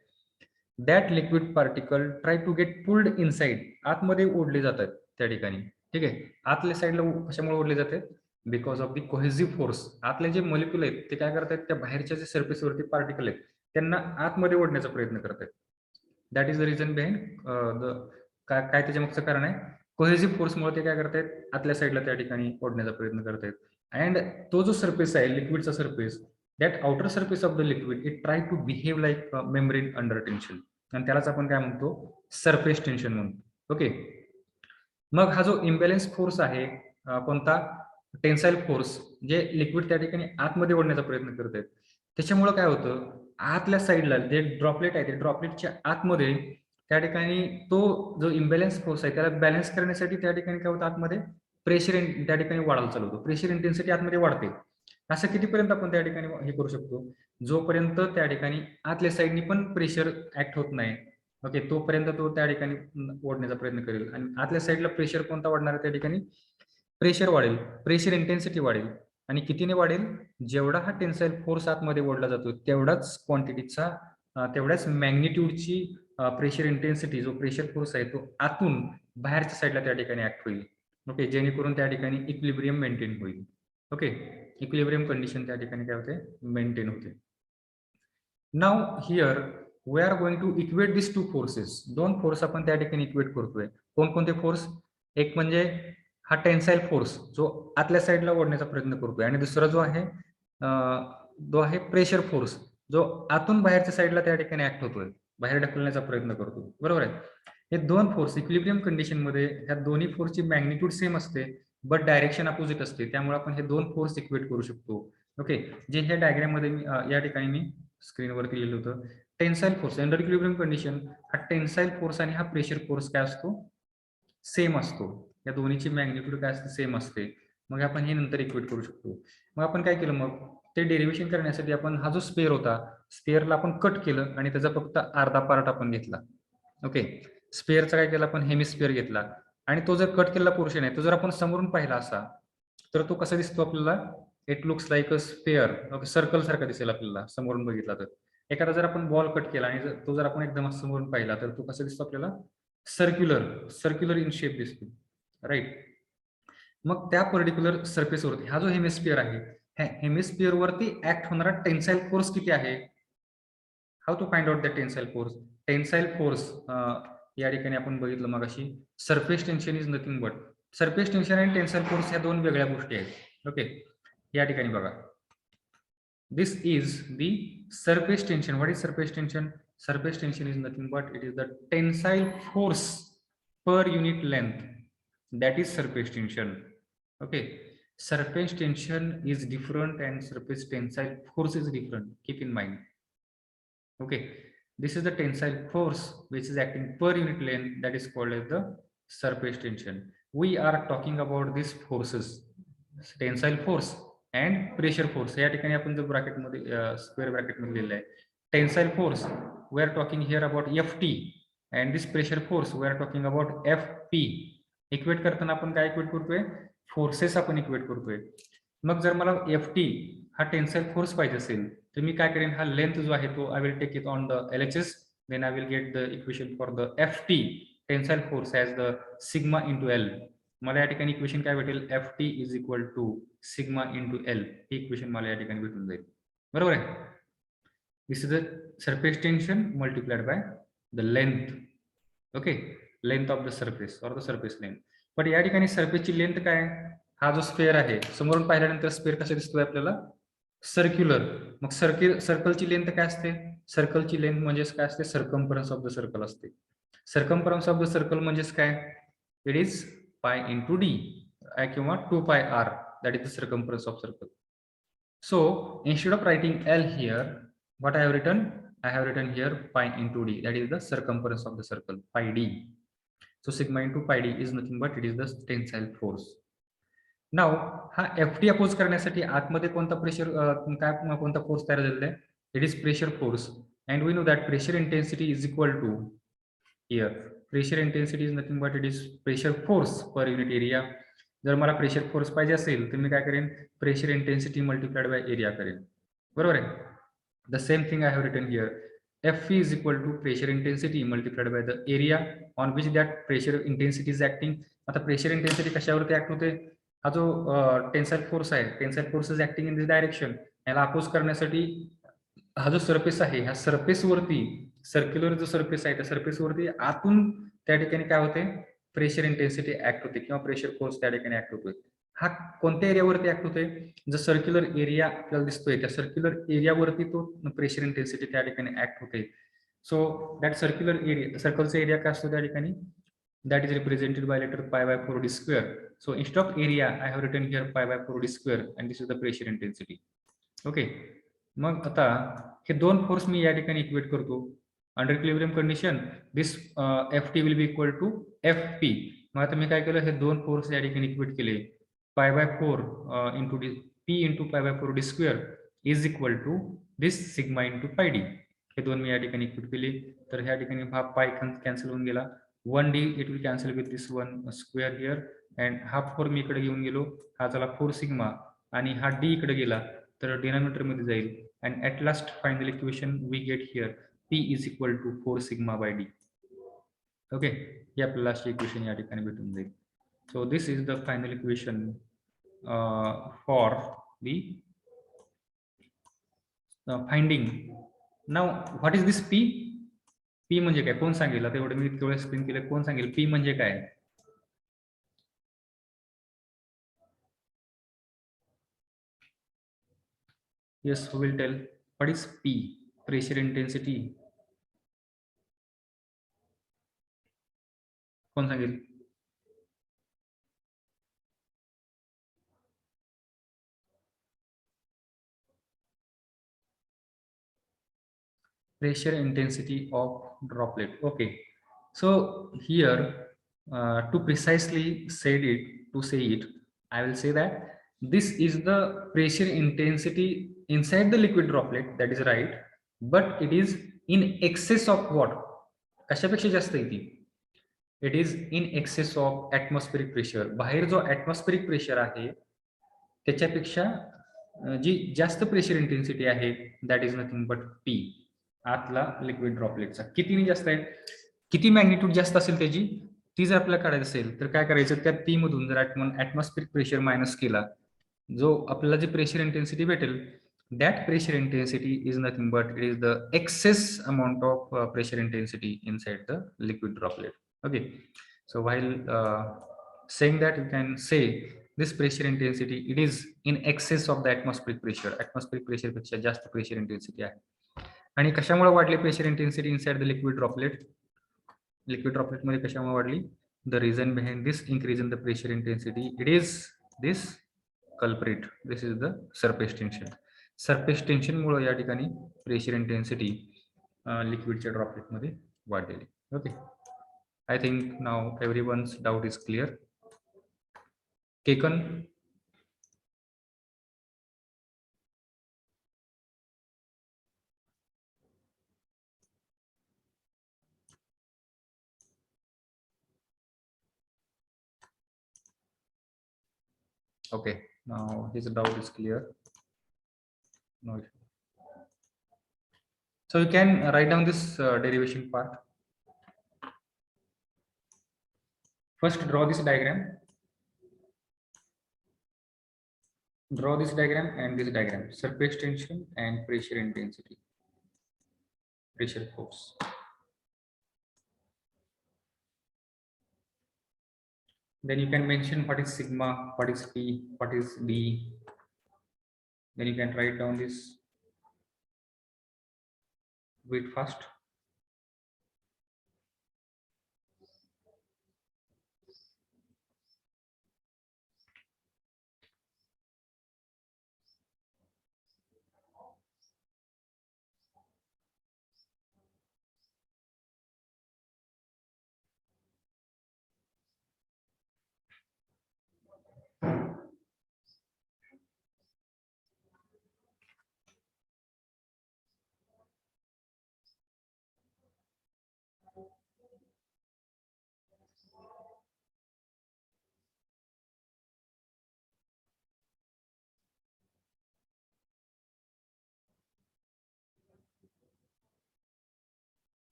that liquid particle try to get pulled inside, आतमध्ये ओढले जातात त्या ठिकाणी. ठीक आहे. आतल्या साईडला कशामुळे ओढले जातात? Because of the cohesive force. आतले जे मॉलिक्युल आहेत ते काय करतात, त्या बाहेरच्या जे सरफेसवरती पार्टिकल आहेत त्यांना आतमध्ये ओढण्याचा प्रयत्न करतात. That is the reason behind the काय त्याच्या मागचं कारण आहे, कोहेसिव्ह फोर्समुळे ते काय करतात, आतल्या साईडला त्या ठिकाणी ओढण्याचा प्रयत्न करतात. अँड तो जो सरफेस आहे लिक्विडचा surface, that outer surface of the liquid it try to behave like membrane under tension, आणि त्यालाच आपण काय म्हणतो, सरफेस टेन्शन म्हणतो. ओके. मग हा जो इम्बॅलन्स फोर्स आहे कोणता टेन्साईल फोर्स जे लिक्विड त्या ठिकाणी आतमध्ये ओढण्याचा प्रयत्न करत आहेत, त्याच्यामुळे काय होतं आतल्या साईडला जे ड्रॉपलेट आहे ते ड्रॉपलेटच्या आतमध्ये त्या ठिकाणी तो जो इम्बॅलन्स फोर्स आहे त्याला बॅलन्स करण्यासाठी त्या ठिकाणी काय होतं आतमध्ये प्रेशर त्या ठिकाणी वाढायला चालू होतो, प्रेशर इंटेन्सिटी आतमध्ये वाढते. असं कितीपर्यंत आपण त्या ठिकाणी हे करू शकतो, जोपर्यंत त्या ठिकाणी आतल्या साईडनी पण प्रेशर ऍक्ट होत नाही, ओके, तोपर्यंत तो त्या ठिकाणी ओढण्याचा प्रयत्न करेल. आणि आतल्या साईडला प्रेशर कोणता वाढणार आहे त्या ठिकाणी प्रेशर वाढेल, प्रेशर इंटेन्सिटी वाढेल. आणि कितीने वाढेल, जेवढा हा टेन्साईल फोर्स आतमध्ये ओढला जातो तेवढाच क्वांटिटीचा तेवढ्याच मॅग्निट्यूडची प्रेशर इंटेन्सिटी जो प्रेशर फोर्स आहे तो आतून बाहेरच्या साईडला त्या ठिकाणी ऍक्ट होईल, ओके, जेणेकरून त्या ठिकाणी इक्विलिब्रियम मेंटेन होईल. ओके, इक्विलिब्रियम कंडिशन त्या ठिकाणी काय होते मेंटेन होते. Now here we are going to equate this to forces. दोन फोर्स आपण त्या ठिकाणी इक्वेट करतोय. कोणकोणते फोर्स, एक म्हणजे हा टेन्साईल फोर्स जो आतल्या साईडला ओढण्याचा प्रयत्न करतोय आणि दुसरा जो आहे प्रेशर फोर्स जो आतून बाहेरच्या साईडला त्या ठिकाणी ऍक्ट होतोय, बाहेर ढकलण्याचा प्रयत्न करतो, बरोबर आहे. हे दोन फोर्स इक्विलिब्रियम कंडिशन मध्ये ह्या दोन्ही फोर्सची मॅग्निट्यूड सेम असते बट डायरेक्शन अपोजिट असते, त्यामुळे आपण हे दोन फोर्स इक्वेट करू शकतो. ओके, जे ह्या डायग्राम मध्ये या ठिकाणी मी स्क्रीनवरती लिहिलं होतं. Tensile force under equilibrium condition हा टेन्साईल फोर्स आणि हा प्रेशर फोर्स काय असतो सेम असतो, या दोन्हीची मॅग्निट्यूड काय असते सेम असते. मग आपण हे नंतर इक्वेट करू शकतो. मग आपण काय केलं, मग ते डेरिव्हेशन करण्यासाठी आपण हा जो स्पेअर होता स्पेअरला आपण कट केलं आणि त्याचा फक्त अर्धा पार्ट आपण घेतला. ओके, स्पेअरचा काय केला आपण हेमिस्फिअर घेतला आणि तो जर कट केलेला पोर्शन आहे तो जर आपण समोरून पाहिला असा तर तो कसा दिसतो आपल्याला, it looks like a spare, okay, circle सारखा दिसेल आपल्याला समोरून बघितला तर. एखादा जर आपण बॉल कट केला आणि तो जर आपण एकदम समोरून पाहिला तर तो कसा दिसतो आपल्याला सर्क्युलर इन शेप दिसतो, राईट. मग त्या पर्टिक्युलर सरफेसवरती हा जो हेमिस्फिअर आहे ह्या हेमिस्फिअर वरती ऍक्ट होणारा टेन्साईल फोर्स किती आहे, how to find out the tensile force. Tensile force या ठिकाणी आपण बघितलं मगाशी surface tension is nothing but, surface tension आणि टेन्साईल फोर्स ह्या दोन वेगळ्या गोष्टी आहेत. ओके, या ठिकाणी बघा this is the surface tension. What is surface tension? Surface tension is nothing but it is the tensile force per unit length, that is surface tension. Okay, surface tension is different and surface tensile force is different, keep in mind. Okay, this is the tensile force which is acting per unit length, that is called as the surface tension. We are talking about these forces, tensile force and pressure force. या ठिकाणी आपण जो bracket मध्ये square bracket मध्ये लिहिलेला आहे tensile force, we are talking here about FT, and this pressure force we are talking about FP. Equate करताना आपण काय इक्वेट करतोय, फोर्सेस आपण इक्वेट करतोय. मग जर मला FT हा टेन्साईल फोर्स पाहिजे असेल तर मी काय करेन, हा लेंथ जो आहे तो I will take it on the LHS, then I will get the equation for the FT tensile force as the sigma into L. मला या ठिकाणी इक्वेशन काय भेटेल, FT is equal to sigma into L, ही equation मला या ठिकाणी भेटून जाईल, बरोबर आहे. This is the surface tension multiplied by the length. Okay, length of the surface और द सर्फेस लेंथ. पण या ठिकाणी सर्फेसची लेंथ काय, हा जो स्पेअर आहे समोरून पाहिल्यानंतर स्पेअर कसा दिसतोय आपल्याला सर्क्युलर. मग सर्कलची लेंथ काय असते, सर्कलची लेंथ म्हणजेच काय असते, सर्कम्फरन्स ऑफ द सर्कल असते. सर्कम्फरन्स ऑफ द सर्कल म्हणजेच काय, it is pi into D किंवा 2πr, that is the circumference of circle. So instead of writing L here, what I have written? I have written here pi into d, that is the circumference of the circle, pi d. So sigma into pi d is nothing but it is the tensile force. Now हा FT oppose करण्यासाठी आतमध्ये कोणता pressure कोणता force तयार झालेला आहे, it is pressure force. And we know that pressure intensity is equal to here, pressure intensity is nothing but it is pressure force per unit area. जर मला प्रेशर फोर्स पाहिजे असेल तर मी काय करेन, pressure intensity multiplied by area करेन, बरोबर आहे. The same thing I have written here. Fe is equal to pressure intensity multiplied by the area on which that pressure intensity is acting. आता pressure intensity कशावरती act होते, हा जो tensile force आहे, tensile force is acting in this direction. याला oppose करण्यासाठी हा जो surface आहे ह्या सरफेसवरती सर्क्युलर जो सरफेस आहे त्या सरफेसवरती आतून त्या ठिकाणी काय होते, प्रेशर इंटेन्सिटी ऍक्ट होते किंवा प्रेशर फोर्स त्या ठिकाणी ऍक्ट होतोय. हा कोणत्या एरियावरती ऍक्ट होतोय, जो सर्क्युलर एरिया आपल्याला दिसतोय त्या सर्क्युलर एरियावरती तो प्रेशर इंटेन्सिटी त्या ठिकाणी ऍक्ट होते. सो दॅट सर्क्युलर एरिया, सर्कलचा एरिया काय असतो त्या ठिकाणी, that is represented by letter pi by 4d square. So instead of area, I have written here pi by 4d square, and this is the pressure intensity. Okay. मग आता हे दोन force me या ठिकाणी equate करतो. Under equilibrium condition this Ft will be equal to Fp. मग आता मी काय केलं, हे दोन फोर्स या ठिकाणी इक्वेट केले. Pi by 4 into P into pi by 4d square is equal to this sigma into pi D. हे दोन मी या ठिकाणी इक्वेट केले. तर ह्या ठिकाणी हा पाय कॅन्सल होऊन गेला. 1d it will cancel with this 1 square here, and हा 4 मी इकडे घेऊन गेलो. हा झाला 4 सिग्मा, आणि हा d इकडे गेला तर डिनॉमिनेटर मध्ये जाईल. And at last final equation we get here P is equal to 4 sigma by D. Okay, हे आपलं लास्ट इक्वेशन या ठिकाणी भेटून जाईल. So this is the final equation for the finding. Now what is this P? P म्हणजे काय, कोण सांगेल? आता एवढं मी इतकं वेळ एक्सप्लेन केलं, कोण सांगेल P म्हणजे काय? Yes, who will tell? What is P? Pressure intensity. कौन सांगेल? Pressure intensity of droplet. Okay, so here to precisely say it, I will say that this is the pressure intensity inside the liquid droplet. That is right, but it is in excess of what? कशापेक्षा जास्त आहे ती? It is in excess of atmospheric pressure. बाहेर जो atmospheric pressure आहे त्याच्यापेक्षा जी जास्त pressure intensity आहे, that is nothing but P. आतला लिक्विड ड्रॉपलेटचा कितीने जास्त आहे, किती मॅग्निट्यूड जास्त असेल त्याची, ती जर आपल्याला काढायचं असेल तर काय करायचं, त्या P मधून जर ऍटमॉस्फेरिक प्रेशर मायनस केला, जो आपल्याला जी प्रेशर इंटेन्सिटी भेटेल, that pressure intensity is nothing but it is the excess amount of pressure intensity inside the liquid droplet. Okay, so while saying that, you can say this pressure intensity, it is in excess of the atmospheric pressure. Atmospheric pressure पेक्षा जास्त pressure intensity आहे. आणि कशामुळे वाढली pressure intensity inside the liquid droplet? Liquid droplet मध्ये कशामुळे वाढली? The reason behind this increase in the pressure intensity, it is this culprit. This is the surface tension. Surface tension मुळे या ठिकाणी प्रेशर इंटेन्सिटी लिक्विडच्या ड्रॉपलेट मध्ये वाढलेली. Okay, I think now everyone's doubt is clear. केकन? Okay, now his doubt is clear. No issue. So you can write down this derivation part. First, draw this diagram. Draw this diagram and this diagram. Surface tension and pressure intensity. Pressure force. Then you can mention what is sigma, what is P, what is D. Then you can write down this. Wait fast.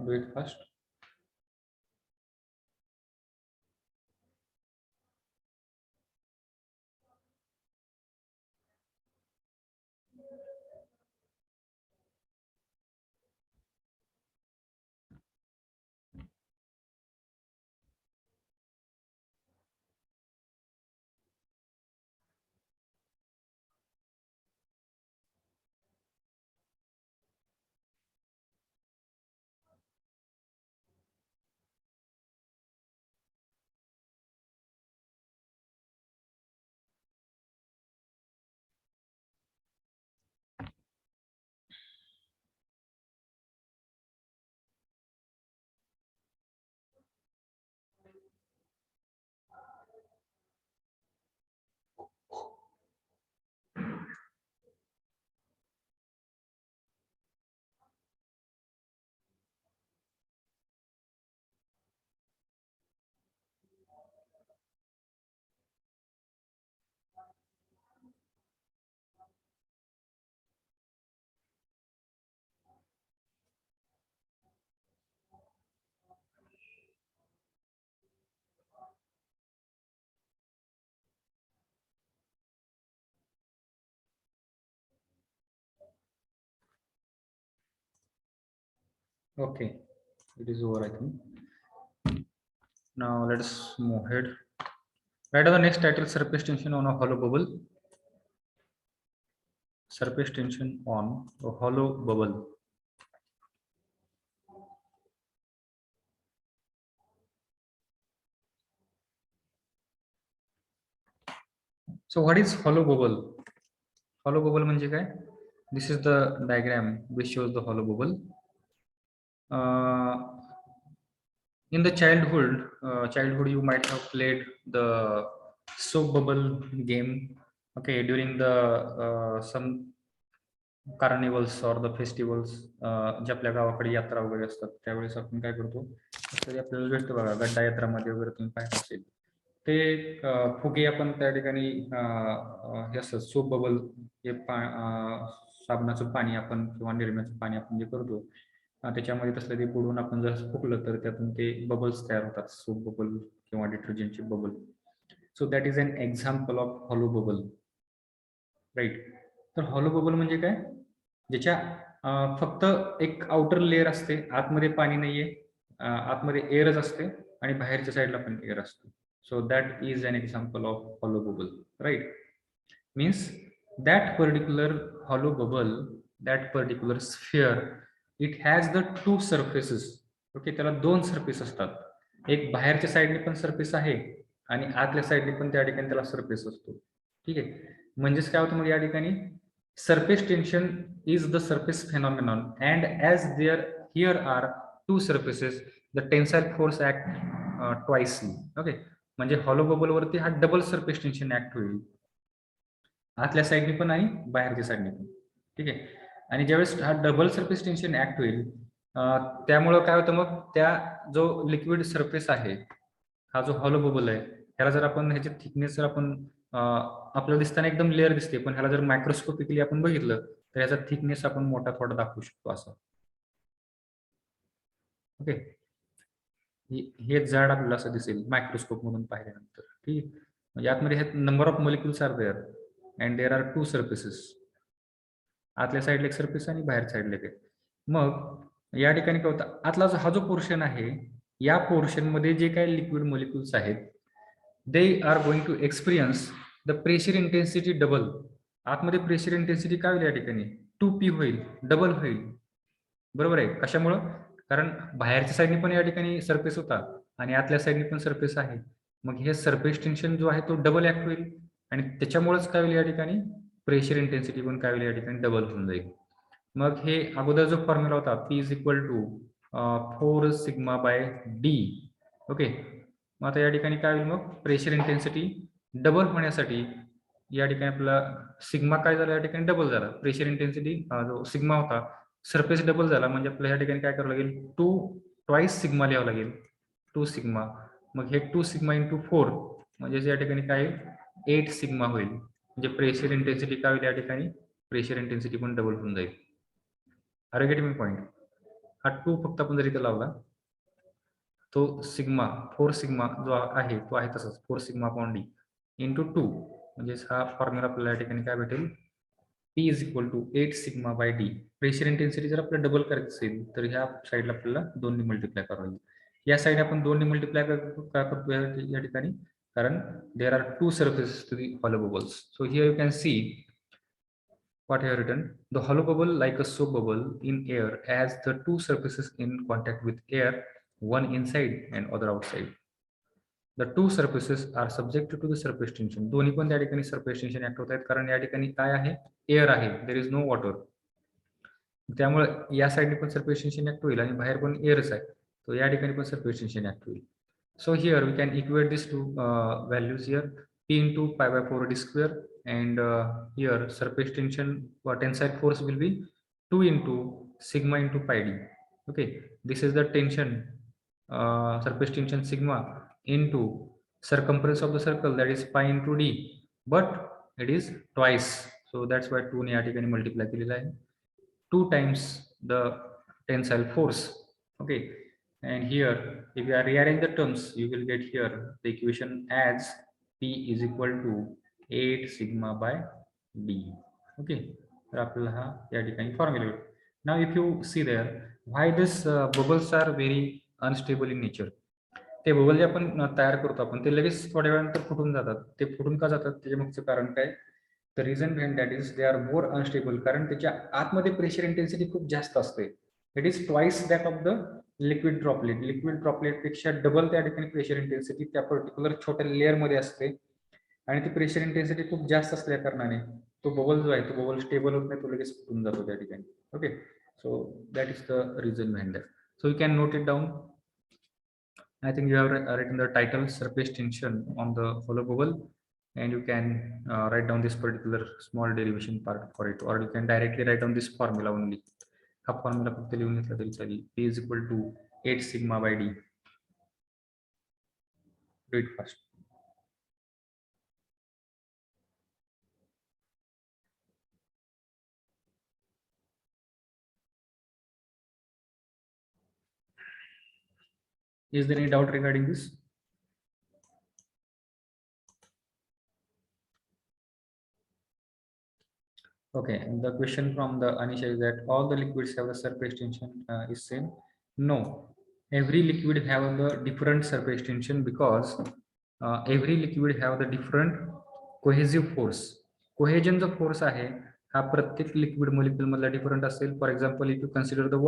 do it fast. Okay, it is over, I think. Now let us move ahead. Write down the next title: surface tension on a hollow bubble. Surface tension on a hollow bubble. So what is hollow bubble? Hollow bubble म्हणजे काय? This is the diagram which shows the hollow bubble. In the childhood you might have played the soap bubble game. Okay, during the some carnivals और the festivals जे आपल्या गावाकडे यात्रा वगैरे असतात त्यावेळेस आपण काय करतो, तरी आपल्याला भेटतं बघा, गड्डा यात्रामध्ये वगैरे तुम्ही पाहिलं असेल ते फुगे आपण त्या ठिकाणी हे असं सोप बबल हे साबणाचं पाणी आपण किंवा निरम्याचं पाणी आपण जे करतो त्याच्यामध्ये तसलं ते बुडवून आपण जर फुकलं तर त्यातून ते बबल्स तयार होतात, सोप बबल किंवा डिटर्जंटचे bubble. So that is an example of hollow bubble, right. तर हॉलो बबल म्हणजे काय, ज्याच्या फक्त एक आउटर लेअर असते, आतमध्ये पाणी नाहीये, आतमध्ये एअरच असते आणि बाहेरच्या साईडला पण एअर असते. So that is an example of hollow bubble, right. Means that particular hollow bubble, that particular sphere, it has the two surfaces. Okay, त्याला दोन सरफेस असतात, एक बाहेरच्या साईडने पण सरफेस आहे आणि आतल्या साईडने पण त्या ठिकाणी त्याला सरफेस असतो. ठीक आहे, म्हणजेच काय होतं मग या ठिकाणी, surface tension is the surface phenomenon, and as here are two surfaces, the tensile force act twice. Okay, म्हणजे हॉलो बबल वरती हा डबल सरफेस टेन्शन ऍक्ट होईल, आतल्या साईडने पण आणि बाहेरच्या साईडने पण. ठीक आहे, आणि ज्यावेळेस हा डबल सरफेस टेन्शन ऍक्ट होईल त्यामुळं काय होतं मग, त्या जो लिक्विड सरफेस आहे, हा जो हॉलो बबल आहे, ह्याला जर आपण ह्याची थिकनेस जर आपण आपल्याला दिसताना एकदम लेअर दिसते, पण ह्याला जर मायक्रोस्कोपिकली आपण बघितलं तर याचा थिकनेस आपण मोठा थोडा दाखवू शकतो असं. ओके, हे जाड आपल्याला असं दिसेल मायक्रोस्कोप मधून पाहिल्यानंतर. ठीक, म्हणजे आतमध्ये हे number of molecules are there and there are two surfaces, आतल्या साईडला एक सरफेस आणि बाहेर साईडला एक. मग या ठिकाणी काय होतं, आतला हा जो पोर्शन आहे, या पोर्शन मध्ये जे काही लिक्विड मॉलिक्युल्स आहेत, they are going to experience the pressure intensity double. आतमध्ये प्रेशर इंटेन्सिटी काय होईल या ठिकाणी, 2p होईल, डबल होईल. बरोबर आहे, कशामुळं, कारण बाहेरच्या साईडने पण या ठिकाणी सरफेस होता आणि आतल्या साईडने पण सरफेस आहे, मग हे सरफेस टेन्शन जो आहे तो डबल ऍक्ट होईल आणि त्याच्यामुळेच काय होईल या ठिकाणी, प्रेशर इंटेन्सिटी पण काय होईल या ठिकाणी, डबल होऊन जाईल. मग हे अगोदर जो फॉर्म्युला होता P is equal to 4 sigma by D. Okay, मग आता या ठिकाणी काय होईल, मग प्रेशर इंटेन्सिटी डबल होण्यासाठी या ठिकाणी आपला सिग्मा काय झाला, या ठिकाणी डबल झाला. प्रेशर इंटेन्सिटी जो सिग्मा होता, सरफेस डबल झाला, म्हणजे आपल्याला या ठिकाणी काय करावं लागेल, 2 ट्वाइस सिग्मा लिहावं लागेल, 2 सिग्मा. मग हे 2 सिग्मा इंटू 4 म्हणजे या ठिकाणी काय 8 सिग्मा होईल. म्हणजे प्रेशर इंटेन्सिटी काय होईल या ठिकाणी, प्रेशर इंटेन्सिटी पण डबल होऊन जाईल. Are you getting my point? हा 2 फक्त आपण जर इथे लावला तो सिग्मा 4 सिग्मा जो आहे तो आहे तसंच 4 सिग्मा अपॉन डी इंटू 2 म्हणजे हा फॉर्म्युला आपल्याला या ठिकाणी काय भेटेल P is equal to 8 sigma by D. Pressure intensity जर आपल्याला डबल करायचं असेल तर ह्या साईडला आपल्याला 2 ने मल्टिप्लाय करावं लागेल. या साईड आपण 2 ने मल्टिप्लाय का करतो या ठिकाणी कारण there are 2 surfaces to the hollow bubbles. So here you can see what I have written. The hollow bubble like a soap bubble in air as the 2 surfaces in contact with air, one inside and other outside. The 2 surfaces are subjected to the surface tension. दोन्ही पण त्या ठिकाणी surface tension act होत आहेत कारण या ठिकाणी काय आहे एअर आहे, देर इज नो वॉटर. त्यामुळे या साईडने पण surface tension ऍक्ट होईल आणि बाहेर पण एअरच आहे, तो या ठिकाणी पण surface tension ऍक्ट होईल. So here we can equate these two values here, P into pi by 4 d square, and here surface tension or tensile force will be 2 into sigma into pi d. Okay, this is the tension, surface tension sigma into circumference of the circle, that is pi into d, but it is twice, so that's why 2 ने या ठिकाणी multiply केलेला आहे. 2 times the tensile force. Okay. And here, if you are rearrange the terms, you will get here the equation as P is equal to 8 sigma by D. Okay. तर आपल्याला हा या ठिकाणी फॉर्म्युला भेटतो. Now, if you see there, why this bubbles are very unstable in nature? ते bubble जे आपण तयार करतो आपण ते लगेच थोड्या वेळानंतर फुटून जातात. ते फुटून का जातात त्याच्या मागचं कारण काय? The reason behind that is they are more unstable कारण त्याच्या आतमध्ये प्रेशर इंटेन्सिटी खूप जास्त असते. It is twice that of the liquid droplet. Liquid droplet पेक्षा डबल त्या ठिकाणी प्रेशर इंटेन्सिटी त्या पर्टिक्युलर छोट्या लेअर मध्ये असते आणि ती प्रेशर इंटेन्सिटी खूप जास्त असल्या कारणाने तो बबल जो आहे तो बबल स्टेबल होत नाही, तो लगेच फुटून जातो त्या ठिकाणी. Okay, so that is the reason behind that. So you can note it down. I think you have written the title surface tension on the hollow bubble, and you can write down this particular small derivation part for it, or you can directly write down this formula only. हा formula फक्त लिहून घेतला तरी चालेल. P is equal to 8 sigma by D. Do it fast. Is there any doubt regarding this? Okay, and the question from the Anisha is that all the liquids have the surface tension is same. No, every liquid have the different surface tension because every liquid have the different cohesive force. Cohesion जो force आहे हा प्रत्येक liquid molecule मधला different असेल. For example if you consider the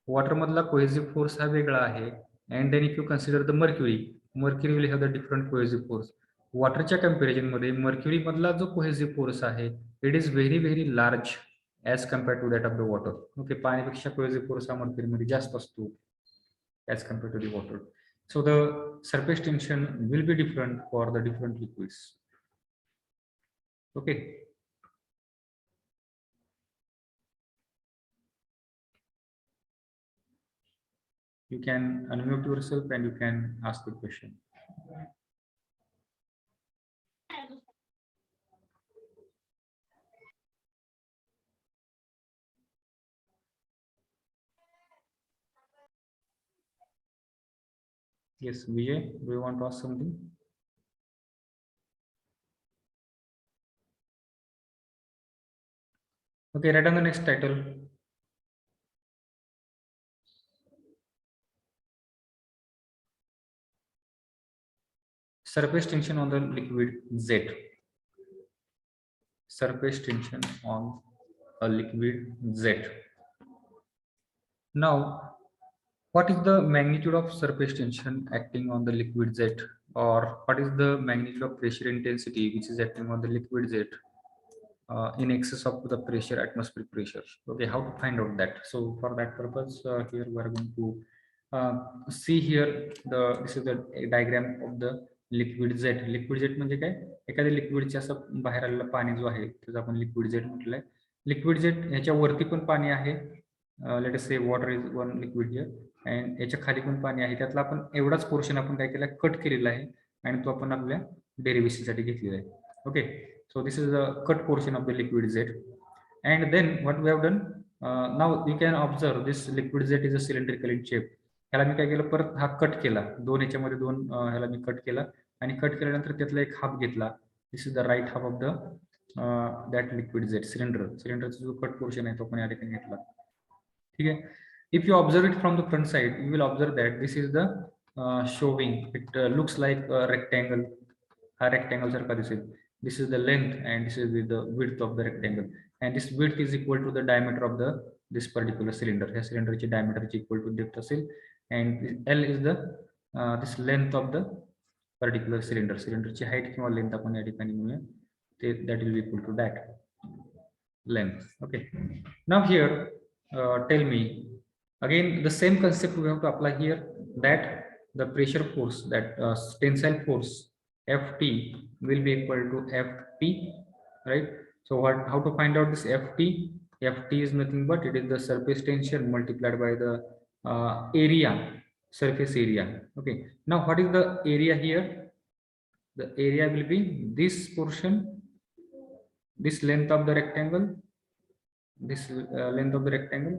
water मधला cohesive force हा वेगळा आहे. And then if you consider the mercury will have the different cohesive force. वॉटरच्या कम्पॅरिझन मध्ये मर्क्युरी मधला जो कोहेसिव्ह फोर्स आहे it is very large as compared to that of the water. Okay, पाण्यापेक्षा cohesive force हा mercury मध्ये जास्त असतो as compared to the water. So the surface tension will be different for the different liquids. Okay, you can unmute yourself and you can ask the question. Yes, Vijay, do you want to ask something? Okay, write on the next title. Surface tension on the liquid Z. Surface tension on a liquid Z. Now, what is the magnitude of surface tension acting on the liquid Z, or what is the magnitude of pressure intensity which is acting on the liquid Z in excess of the pressure, atmospheric pressure? Okay, how to find out that? So for that purpose, here we are going to see here this is the diagram of the liquid jet. Liquid jet म्हणजे काय? एखाद्या लिक्विडचे असं बाहेर आलेलं पाणी जो आहे त्याचं आपण लिक्विड जेट म्हटलंय. लिक्विड जेट ह्याच्या वरती पण पाणी आहे, लेट अस से water is one liquid here, and याच्या खाली पण पाणी आहे. त्यातला आपण एवढाच पोर्शन आपण काय केला, कट केलेला आहे आणि तो आपण आपल्या डेरिव्हेशन साठी घेतलेला आहे. Okay, so this is the cut portion of the liquid Z, and then what we have done, now you can observe this liquid jet is a cylindrical in shape. ह्याला मी काय केलं, परत हा कट केला, दोन याच्यामध्ये दोन ह्याला मी कट केला आणि कट केल्यानंतर त्यातला एक हाफ घेतला. This is the right half of the that liquid jet सिलेंडरचा जो कट पोर्शन आहे तो पण या ठिकाणी घेतला. ठीक आहे. If you observe it from the front side you will observe that this is the showing it looks like a rectangle. हा rectangle सारखा दिसेल. This is the length and this is the width of the rectangle, and this width is equal to the diameter of the this particular cylinder. ह्या cylinder ची diameter is equal to depth असेल, and L is the this length of the particular cylinder. Cylinder ची height किंवा length आपण या ठिकाणी म्हणूया, ते that will be equal to that length. Okay. Now here tell me again the same concept we have to apply here, that the pressure force, that tensile force Ft will be equal to Fp, right? So how to find out this Ft? Ft is nothing but it is the surface tension multiplied by the area, surface area. Okay, now what is the area here? The area will be this portion, this length of the rectangle, this length of the rectangle.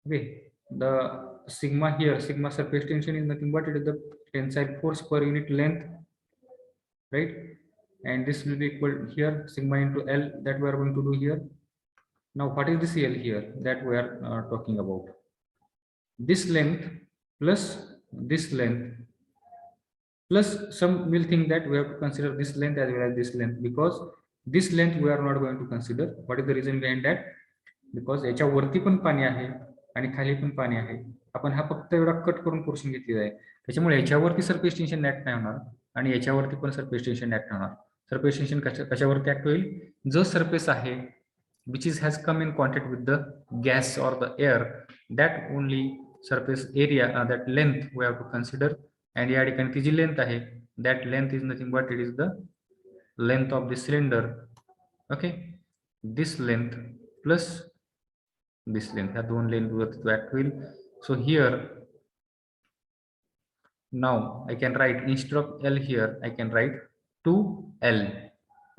Okay, the sigma here, sigma surface tension is nothing but it is the tensile force per unit length, right? And this will be equal here sigma into L, that we are going to do here. Now what is this L here that we are talking about? This length plus this length, plus some will think that we have to consider this length as well as this length, because this length we are not going to consider. What is the reason behind that? Because याच्या वरती पण पाणी आहे आणि खाली पण पाणी आहे. आपण हा फक्त एवढा कट करून पोर्शन घेतलेला आहे, त्याच्यामुळे याच्यावरती सरफेस टेन्शन ऍक्ट नाही होणार आणि याच्यावरती पण सरफेस टेन्शन ऍक्ट होणार. सरफेस टेन्शन कशावरती ऍक्ट होईल? जो सरफेस आहे which is has come in contact with the gas or the air, that only surface area, that length we have to consider. And या ठिकाणी ती जी लेंथ आहे, that length is nothing but it is the length of the cylinder. Okay, this length plus this length, ह्या दोन length वरती act होईल. So here now I can write, instead of L here I can write 2L.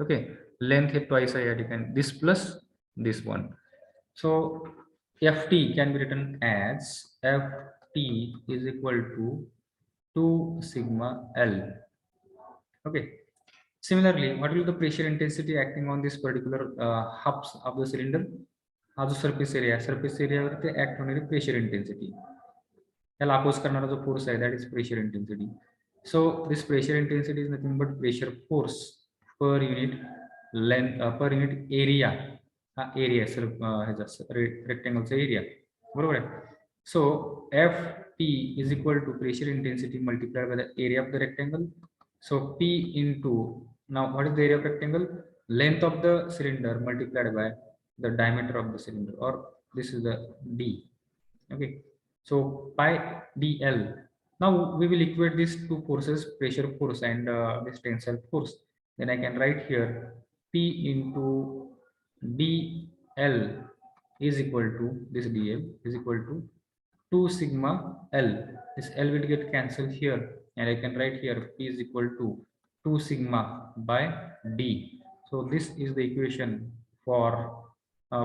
Okay, length hey twice आहे या ठिकाणी, this plus this one. So Ft can be written as Ft is equal to 2 sigma L. Okay, similarly what will be the pressure intensity acting on this particular hubs of the cylinder? हा जो surface area वरती act होणारी pressure intensity, त्याला oppose करणारा जो force आहे, that is pressure intensity. So this pressure intensity is nothing but pressure force per unit length, per unit area. हा area sir ह्याचा रेक्टँगलचा एरिया, बरोबर आहे. सो Ft is equal to pressure intensity multiplied by the area of the rectangle. So P into, now what is the area of rectangle? Length of the cylinder multiplied by the diameter of the cylinder, or this is the D. Okay, so pi dl. Now we will equate these two forces, pressure force and this tensile force. Then I can write here P into dl is equal to, this dl is equal to 2 sigma L. This L will get cancelled here, and I can write here P is equal to 2 sigma by D. So this is the equation for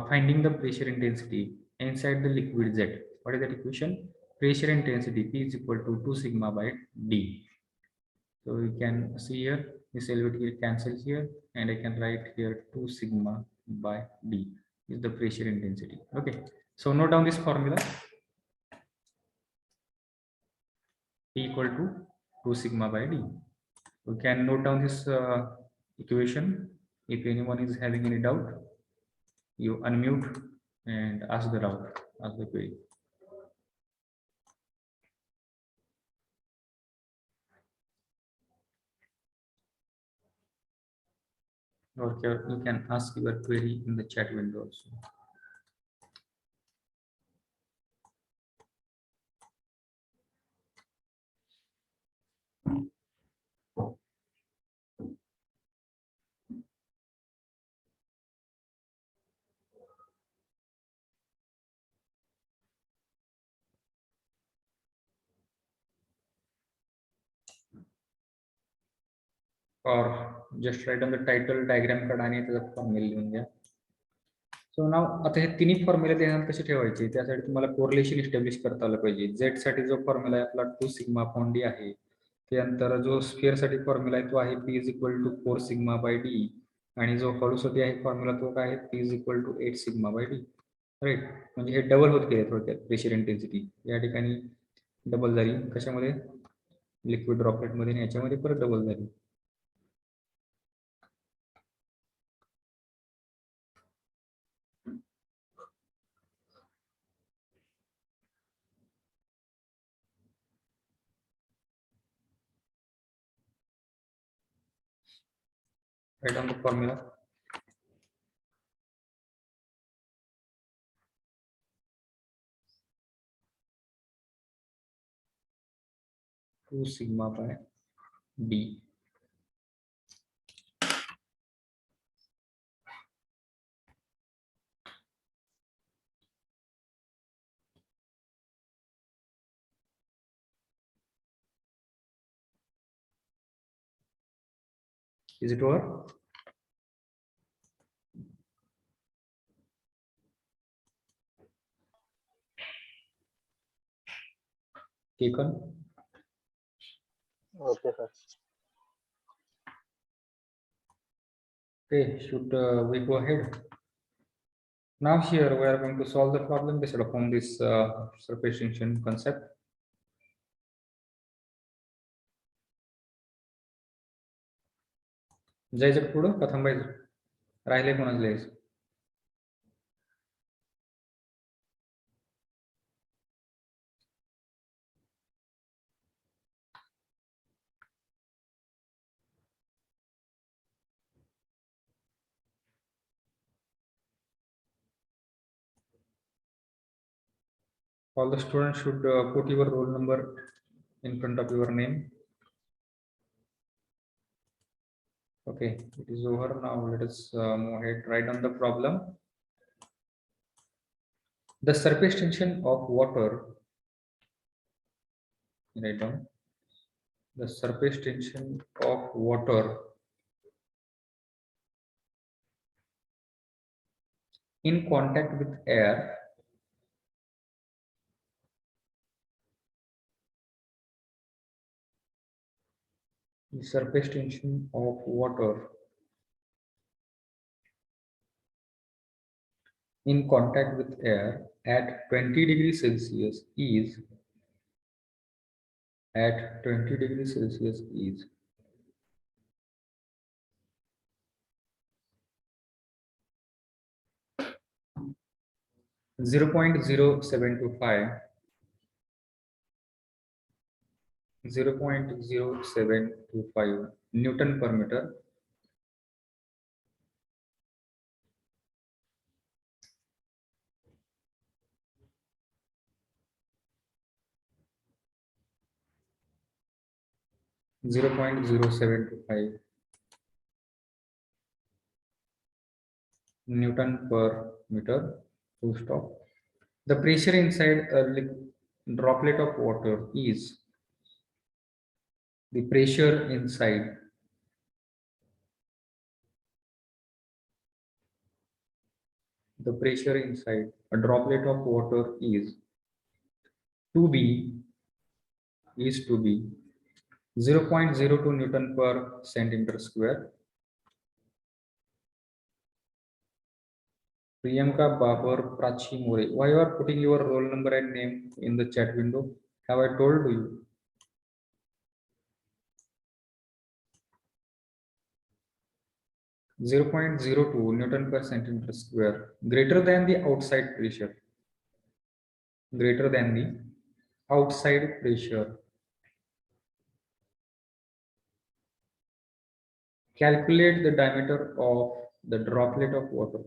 finding the pressure intensity inside the liquid jet. What is that equation? Pressure intensity P is equal to 2 sigma by D. So you can see here this L will get cancelled here, and I can write here 2 sigma by D is the pressure intensity. Okay, so note down this formula. P equal to 2 sigma by D. We can note down this equation. If anyone is having any doubt, you unmute and ask the doubt, ask the query. Or you can ask your query in the chat window also. Or just write on the title, diagram काढा आणि त्याचा formula लिहून घ्या. सो नाव आता हे तिन्ही formula ध्यानात कसे ठेवायचे त्यासाठी तुम्हाला कोरिलेशन इस्टॅब्लिश करता आलं पाहिजे. झेड साठी जो फॉर्म्युला आहे आपला 2 सिग्मा अपॉन डी आहे. त्यानंतर जो स्फिअर साठी फॉर्म्युला आहे तो आहे P is equal to 4 sigma by D आणि जो हॉलोसाठी आहे फॉर्म्युला तो काय आहे P is equal to 8 sigma by D. Right, म्हणजे हे डबल होत गेले थोडक्यात प्रेशर इंटेन्सिटी या ठिकाणी डबल झाली कशामध्ये लिक्विड ड्रॉपलेट मध्ये आणि याच्यामध्ये परत डबल झाली. Write down the formula. Two sigma by D. Is it over? Taken. Okay, sir. Okay, should we go ahead? Now here we are going to solve the problem based upon this surface tension concept. जायचं का पुढं का थांबायचं? राहिले कोणाला लिहायचं? All the students should put your roll number in front of your name. Okay, it is over now. Let us move ahead. Write down the problem. The surface tension of water. Write down the surface tension of water in contact with air the surface tension of water in contact with air at 20 degrees Celsius is at 20 degrees Celsius is 0.0725 Newton per meter. Newton per meter. Full stop. The pressure inside a droplet of water is the pressure inside a droplet of water is to be 0.02 Newton per centimeter square. Priyanka Babar Prachi More. Why you are putting your roll number and name in the chat window? Have I told you? (0.02 Newton per centimeter square) greater than the outside pressure. Greater than the outside pressure. Calculate the diameter of the droplet of water.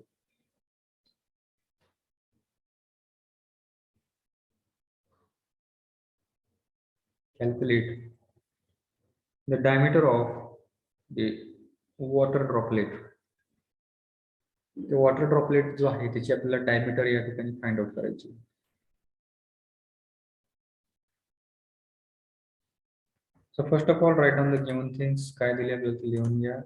Calculate the diameter of the water droplet. The water droplet जो आहे त्याची आपल्याला diameter या ठिकाणी find out करायची. So first of all, write down the given things. काय दिले आपल्याला ते लिहून घ्या.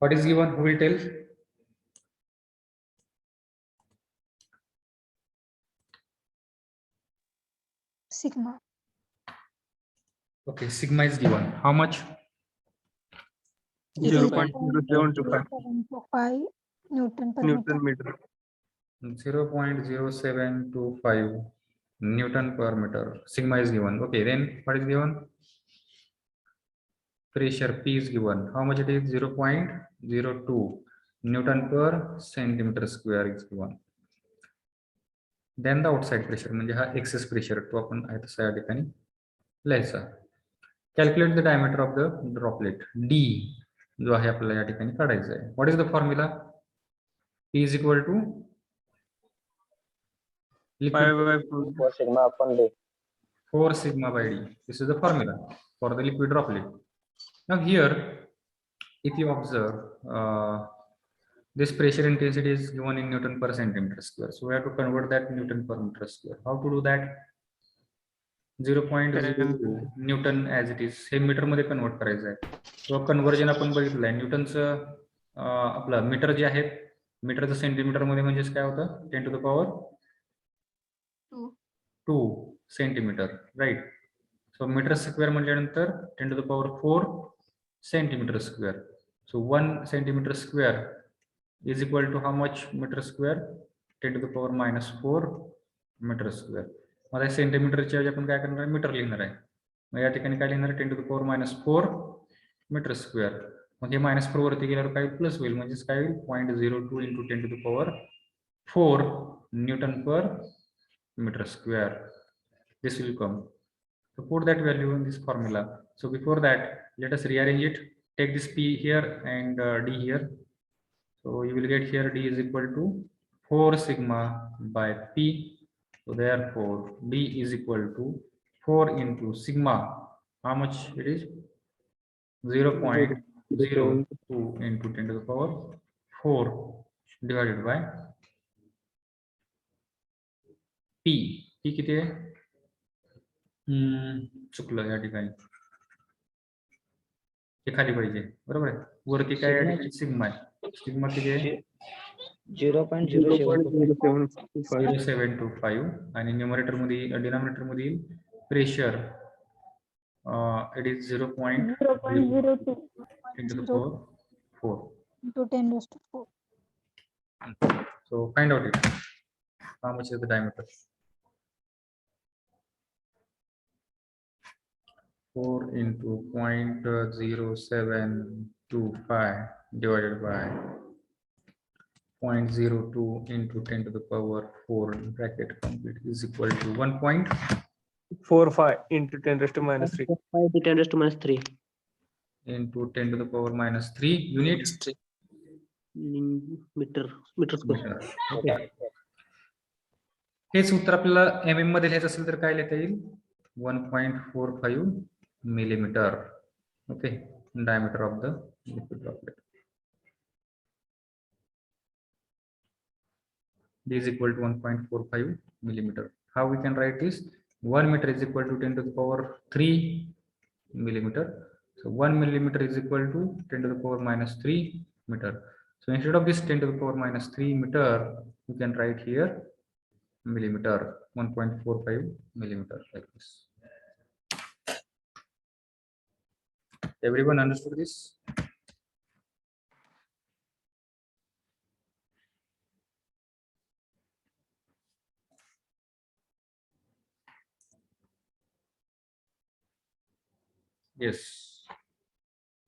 What is given? Who will tell? Sigma. Okay, sigma is given. How much? It is 0.0725 0.0725 Newton per meter. Newton meter. 0.0725 Newton per meter. Sigma is given. Okay, then what is given? Pressure P is given. How much it is? 0.02 Newton per centimeter square is given. Then the outside pressure म्हणजे हा excess pressure तो आपण आहे तसा या ठिकाणी लिहायचा. Calculate the diameter of the droplet D जो आहे आपल्याला या ठिकाणी काढायचा आहे. What is the formula? P is equal to 5/4. 4 sigma upon D. 4 sigma by D. This is the formula for the liquid droplet. Now here, if you observe, this pressure intensity is given in Newton per centimeter square. So we have to convert that Newton per meter square. How to do that? 0.02 Newton as it is. हे metre मध्ये convert करायचं आहे. तो conversion आपण बघितलं आहे. न्यूटनचं आपलं metre जे आहे मीटरचं सेंटीमीटर मध्ये म्हणजेच काय होतं 10 to the power 2 centimetre right. So metre square म्हटल्यानंतर 10 to the power 4 centimetre square. So 1 centimetre square is equal to how much meter square? 10 to the power -4 meter square. मला सेंटीमीटरच्या ऐवजी आपण काय करणार आहे मीटर लिहिणार आहे. मग या ठिकाणी काय लिहिणार आहे 10 to the power -4 metre square. मग हे -4 वरती गेल्यावर काय प्लस होईल म्हणजेच काय होईल 0.02 into 10 to the power 4 Newton per meter square. This will come. So put that value in this formula. So before that, let us rearrange it. Take this P here and D here. So you will get here D is equal to 4 sigma by P. So therefore D is equal to 4 into sigma. How much it is? 0.02 into 10 to the power 4 divided by P. P किती आहे? चुकलं या ठिकाणी. हे खाली पाहिजे बरोबर आहे. वरती काय या ठिकाणी सिग्मा आहे. सिग्मा किती आहे 0.0725 आणि न्यूमरेटर मध्ये डिनॉमिनेटर मध्ये pressure it is 0.02 into the power 4 into 10 raised to 4. so find out it how much is the diameter. 4 into 0.0725 divided by 0.02 into 10 to the power 4 bracket complete is equal to 1.45 into 10 raised to -3. 5 to 10 raised to -3 into 10 to the power -3 units meter square. Okay. हे सूत्र आपल्याला mm मध्ये लिहायचं असेल तर काय लिहिता येईल 1.45 millimeter. Okay, diameter of the liquid droplet. D is equal to 1.45 millimeter. How we can write this? 1 meter is equal to 10 to the power 3 millimeter. So 1 millimeter is equal to 10 to the power -3 meter. So instead of this 10 to the power -3 meter, you can write here millimeter, 1.45 millimeter like this. Everyone understood this? Yes.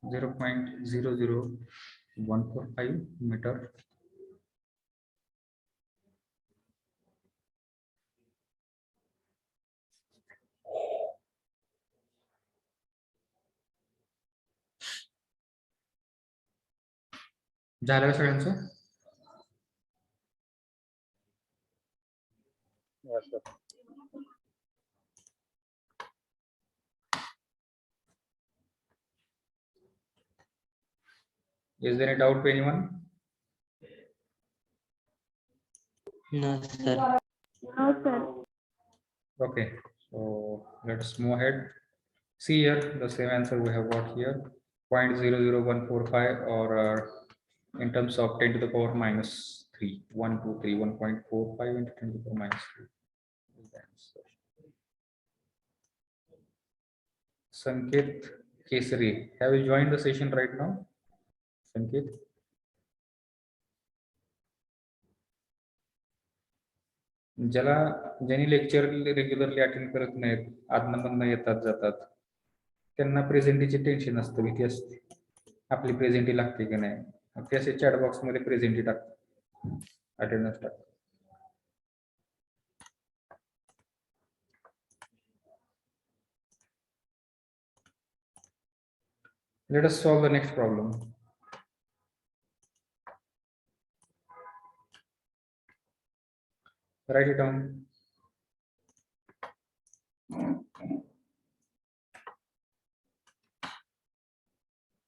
0.00145 meter. झालं का सगळ्यांचं? Yes, sir. Is there any doubt to anyone? No, sir. No, sir. Okay, so let's move ahead. See here, the same answer we have got here, 0.00145, or in terms of 10 to the power minus 3, 1, 2, 3, 1.45 into 10 to the power minus 3. Is the answer. Sanket Kesari, have you joined the session right now? Sanket? ज्यांनी lecture regularly attend करत नाहीत, आदनमधनं येतात जातात, त्यांना प्रेझेंटीचे tension असतं, भीती असते आपली प्रेझेंटी लागते की नाही. ते असे चॅट बॉक्स मध्ये प्रेझेंटी टाकतात, अटेंडन्स टाकतात. Let us solve the next problem. Write it down.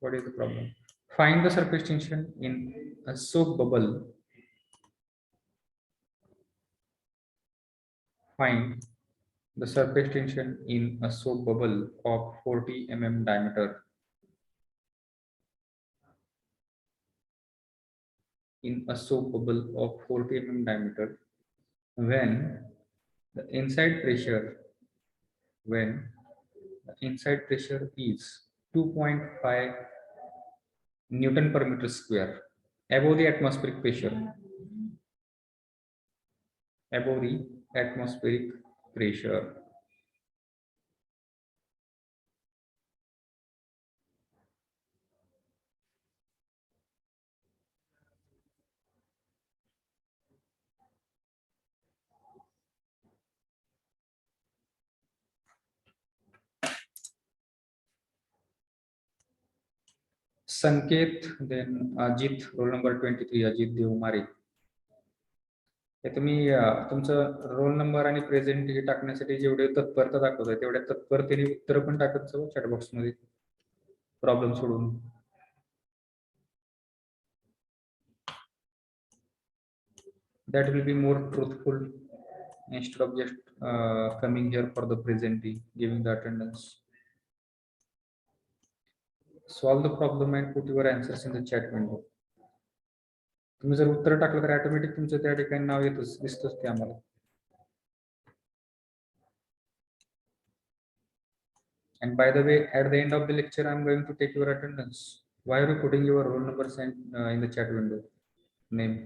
What is the problem? Find the surface tension in a soap bubble. Find the surface tension in a soap bubble of 40 mm diameter. In a soap bubble of 40 mm diameter, when the inside pressure is 2.5 Newton per meter square above the atmospheric pressure. Above the atmospheric pressure. Sanket, then Ajit, roll number 23, Ajit Devmare. हे तुम्ही तुमचं roll number आणि present हे टाकण्यासाठी जेवढे तत्परता दाखवताय तेवढ्या तत्परतेने उत्तर पण टाकत जाऊ चॅट बॉक्स मध्ये, प्रॉब्लेम सोडून. That will be more truthful instead of just coming here for the presenting, giving the attendance. Solve the problem and put your answers in the chat window. तुम्ही जर उत्तर टाकलं तर ऑटोमॅटिक तुमचं त्या ठिकाणी नाव येतच, दिसतच ते आम्हाला. And by the way, at the end of the lecture, I'm going to take your attendance. Why are you putting your roll numbers in the chat window? Name.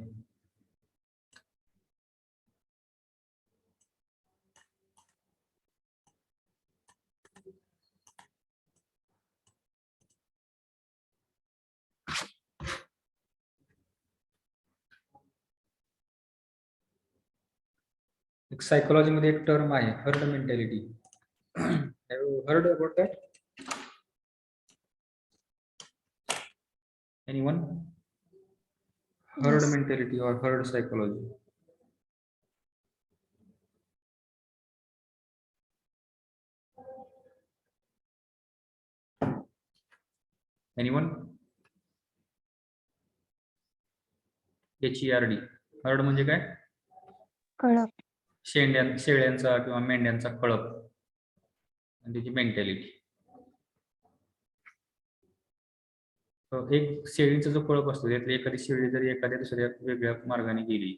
Psychology मध्ये एक टर्म आहे, heard mentality. Have you heard about that? Anyone? Herd Yes. mentality or herd psychology. Anyone? HERD. Heard म्हणजे काय? कळप. शेळ्यांचा किंवा मेंढ्यांचा कळप आणि त्याची मेंटॅलिटी. एक शेळीचा जो कळप असतो त्यातली एखादी शेळी जरी एखाद्या दुसऱ्या वेगळ्या मार्गाने गेली,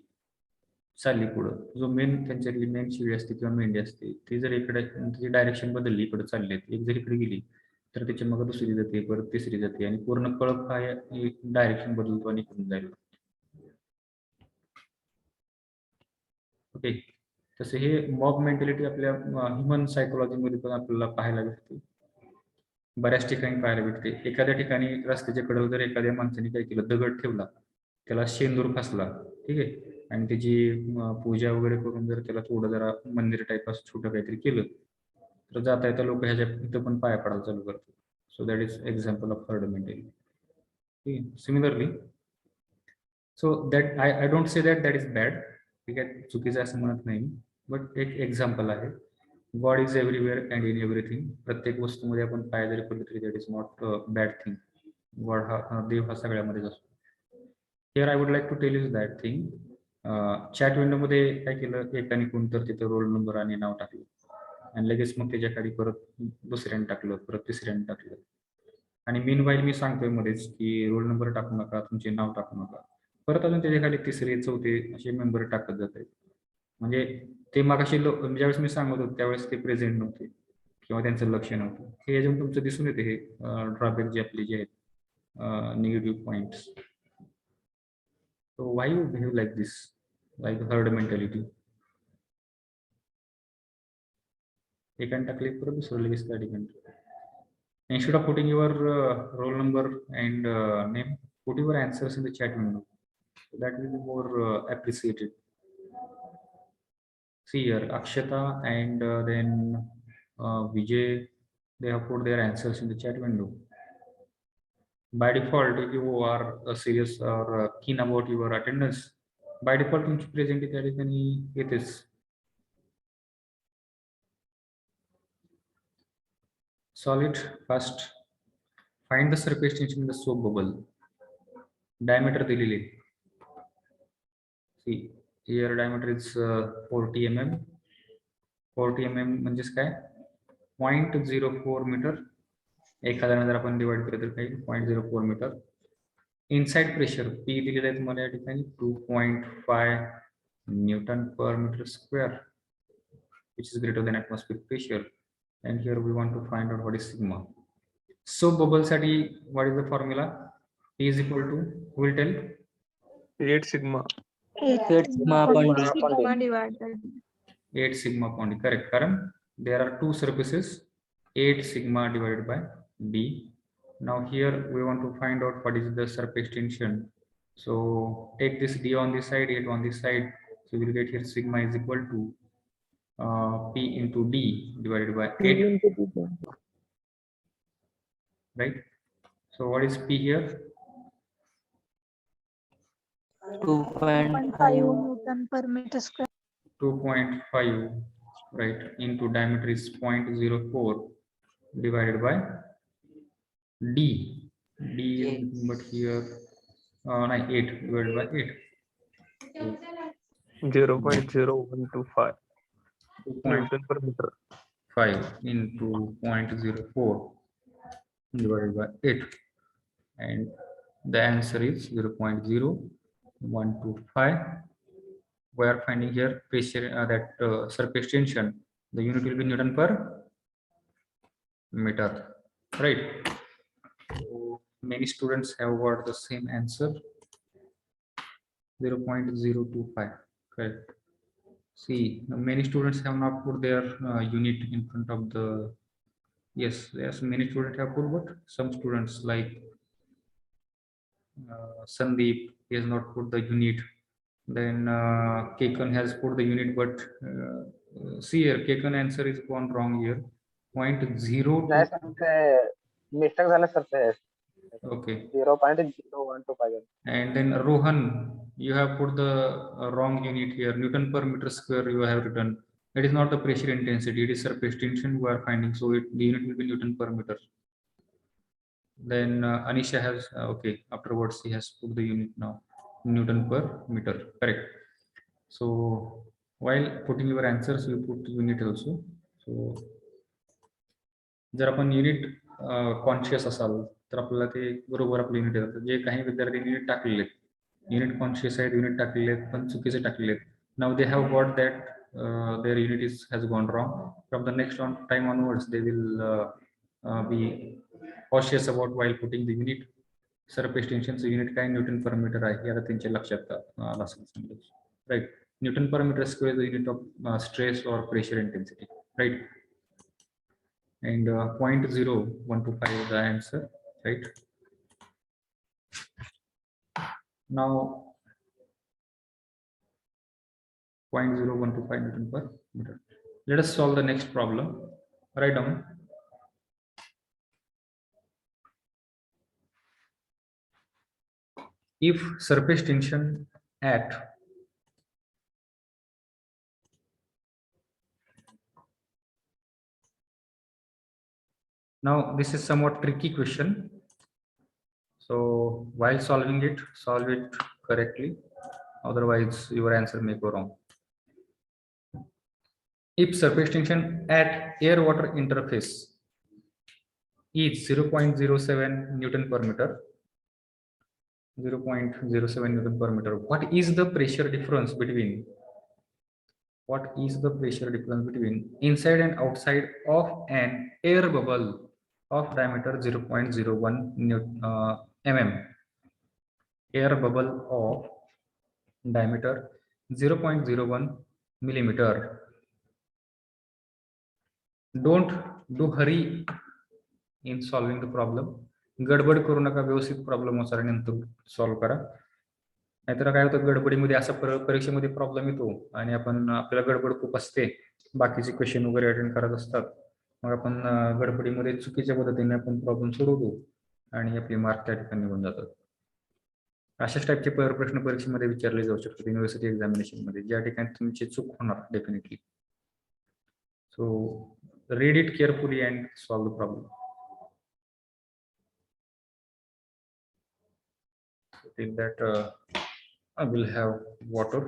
चालली पुढं, जो मेन त्यांच्यातली मेन शेळी असते किंवा मेंढी असते ती जर इकडे त्याची डायरेक्शन बदलली, इकडे चालली, एक जर इकडे गेली तर त्याच्या मग दुसरी जाते, परत तिसरी जाते आणि पूर्ण कळप हा डायरेक्शन बदलतो आणि इकडून जाईल. ओके, तसे हे मॉब मेंटॅलिटी आपल्या ह्युमन सायकोलॉजीमध्ये पण आपल्याला पाहायला भेटते, बऱ्याच ठिकाणी पाहायला भेटते. एखाद्या ठिकाणी रस्त्याच्या कडेवर जर एखाद्या माणसाने काय केलं, दगड ठेवला, त्याला शेंदूर फासला, ठीक आहे, आणि त्याची पूजा वगैरे करून जर त्याला थोडं जरा मंदिर टाईप असं छोटं काहीतरी केलं तर जाता येता लोक ह्याच्या इथं पण पाया पडायला चालू करतात. सो that is example of heard mentality. ठीक आहे. Similarly So that I don't say that that is bad. ठीक आहे, चुकीचं असं म्हणत नाही, बट एक एक्झाम्पल आहे. God is everywhere and in everything. प्रत्येक वस्तूमध्ये आपण पाय जरी पडले तरी that is not bad thing. God हा देव हा सगळ्यामध्येच असतो. Here I would like to tell you that thing. Chat विंडोमध्ये काय केलं, एकाने कोणतर तिथं रोल नंबर आणि नाव टाकलं आणि लगेच मग त्याच्या खाली परत दुसऱ्याने टाकलं, परत तिसऱ्याने टाकलं. आणि मीनवाईल मी सांगतोय मध्येच की रोल नंबर टाकू नका, तुमचे नाव टाकू नका. परत अजून त्याच्या खाली तिसरे चौथे असे मेंबर टाकत जात आहेत. म्हणजे ते मागाशी ज्यावेळेस मी सांगत होतो त्यावेळेस ते प्रेझेंट नव्हते किंवा त्यांचं लक्ष नव्हतं. हे याच्यातून तुमचं दिसून येते हे ड्रॉबॅक जे आपले जे आहेत negative points. So why you behave like this, like herd mentality? एकाने टाकले परत दुसरं लगेच त्या ठिकाणी. Instead of putting your roll number and name, put your answers in the chat window. So that will be more appreciated. See here, Akshata and then Vijay, they have put their answers in the chat window. By default, if you are serious or keen about your attendance, by default तुमची present त्या ठिकाणी येतेच. Solve it first. Find the surface tension in the soap bubble. Diameter दिलेली. See here diameter is 40 mm. 40 mm म्हणजेच काय, 0.04 metre. 1000 जर आपण divide केलं तर काही 0.04 मीटर. इनसाइड प्रेशर P दिलेलं आहे तुम्हाला या ठिकाणी 2.5 newton per metre square, which is greater than atmospheric pressure. And here we want to find out what is sigma. So bubble साठी what is the formula? P is equal to, who will tell? 8 sigma. 8 sigma upon D. Sigma divided. 8 sigma upon D. Correct. Karan, there are two surfaces. 8 sigma divided by D. Now here we want to find out what is the surface tension. So take this D on this side, 8 on this side. So we will get here sigma is equal to P into D divided by 8. Right. So what is P here? 2.5 Newton per meter square. 2.5, right, into diameter is 0.04 divided by D. D is but here 8 divided by 8. 0.0125 Newton per meter. 5 into 0.04 divided by 8, and the answer is 0.0125. We are finding here pressure, that surface tension. The unit will be Newton per meter, right? So many students have got the same answer, 0.025. Correct. See, many students have not put their unit in front of the. Yes, many students have put, but some students like Sandeep, he has not put the unit. Then Kekan has put the unit, but see here, Kekan answer is gone wrong here. 0.0. नाही sir ते mistake झालं sir ते. Okay. 0.0125. And then Rohan, you have put the wrong unit here. Newton per meter square you have written. It is not the pressure intensity, it is surface tension we are finding. So the unit will be Newton per meter. Then Anisha has, okay, afterwards he has put the unit now, Newton per meter, correct. So while putting your answers, you put unit also. So जर आपण unit conscious असाल तर आपल्याला ते बरोबर आपलं unit येतात. जे काही विद्यार्थ्यांनी युनिट टाकलेले आहेत, युनिट कॉन्शियस आहेत, युनिट टाकलेले आहेत पण चुकीचे टाकलेले आहेत. नाव they have got that their unit is has gone wrong. From the next time onwards they will be cautious about while putting the unit. Surface टेन्शनचं युनिट काय न्यूटन पर मीटर आहे हे आता त्यांच्या लक्षात आलं असेल, right. Newton per metre square the unit of stress और pressure intensity, right. And 0.0125 is the answer, right? Now 0.0125 Newton per meter. Let us solve the next problem. Write down. if surface tension at now this is somewhat tricky question, so while solving it, solve it correctly, otherwise your answer may go wrong. If surface tension at air water interface is 0.07 Newton per meter, 0.07 Newton per meter, what is the pressure difference between inside and outside of an air bubble of diameter 0.01 mm? Air bubble of diameter 0.01 millimeter. Don't do hurry in solving the problem. गडबड करू नका, व्यवस्थित problem नंतर solve करा. नाहीतर काय होतं, गडबडीमध्ये असा परीक्षेमध्ये प्रॉब्लेम येतो आणि आपण आपल्याला गडबड खूप असते, बाकीचे क्वेश्चन वगैरे अटेंड करत असतात, मग आपण गडबडीमध्ये चुकीच्या पद्धतीने आपण प्रॉब्लेम सोडवतो आणि आपले मार्क त्या ठिकाणी निघून जातात. अशाच टाईपचे प्रश्न परीक्षेमध्ये विचारले जाऊ शकतात युनिव्हर्सिटी एक्झामिनेशन मध्ये, ज्या ठिकाणी तुमची चूक होणार definitely. So read it carefully and solve the problem. So till that I will have water.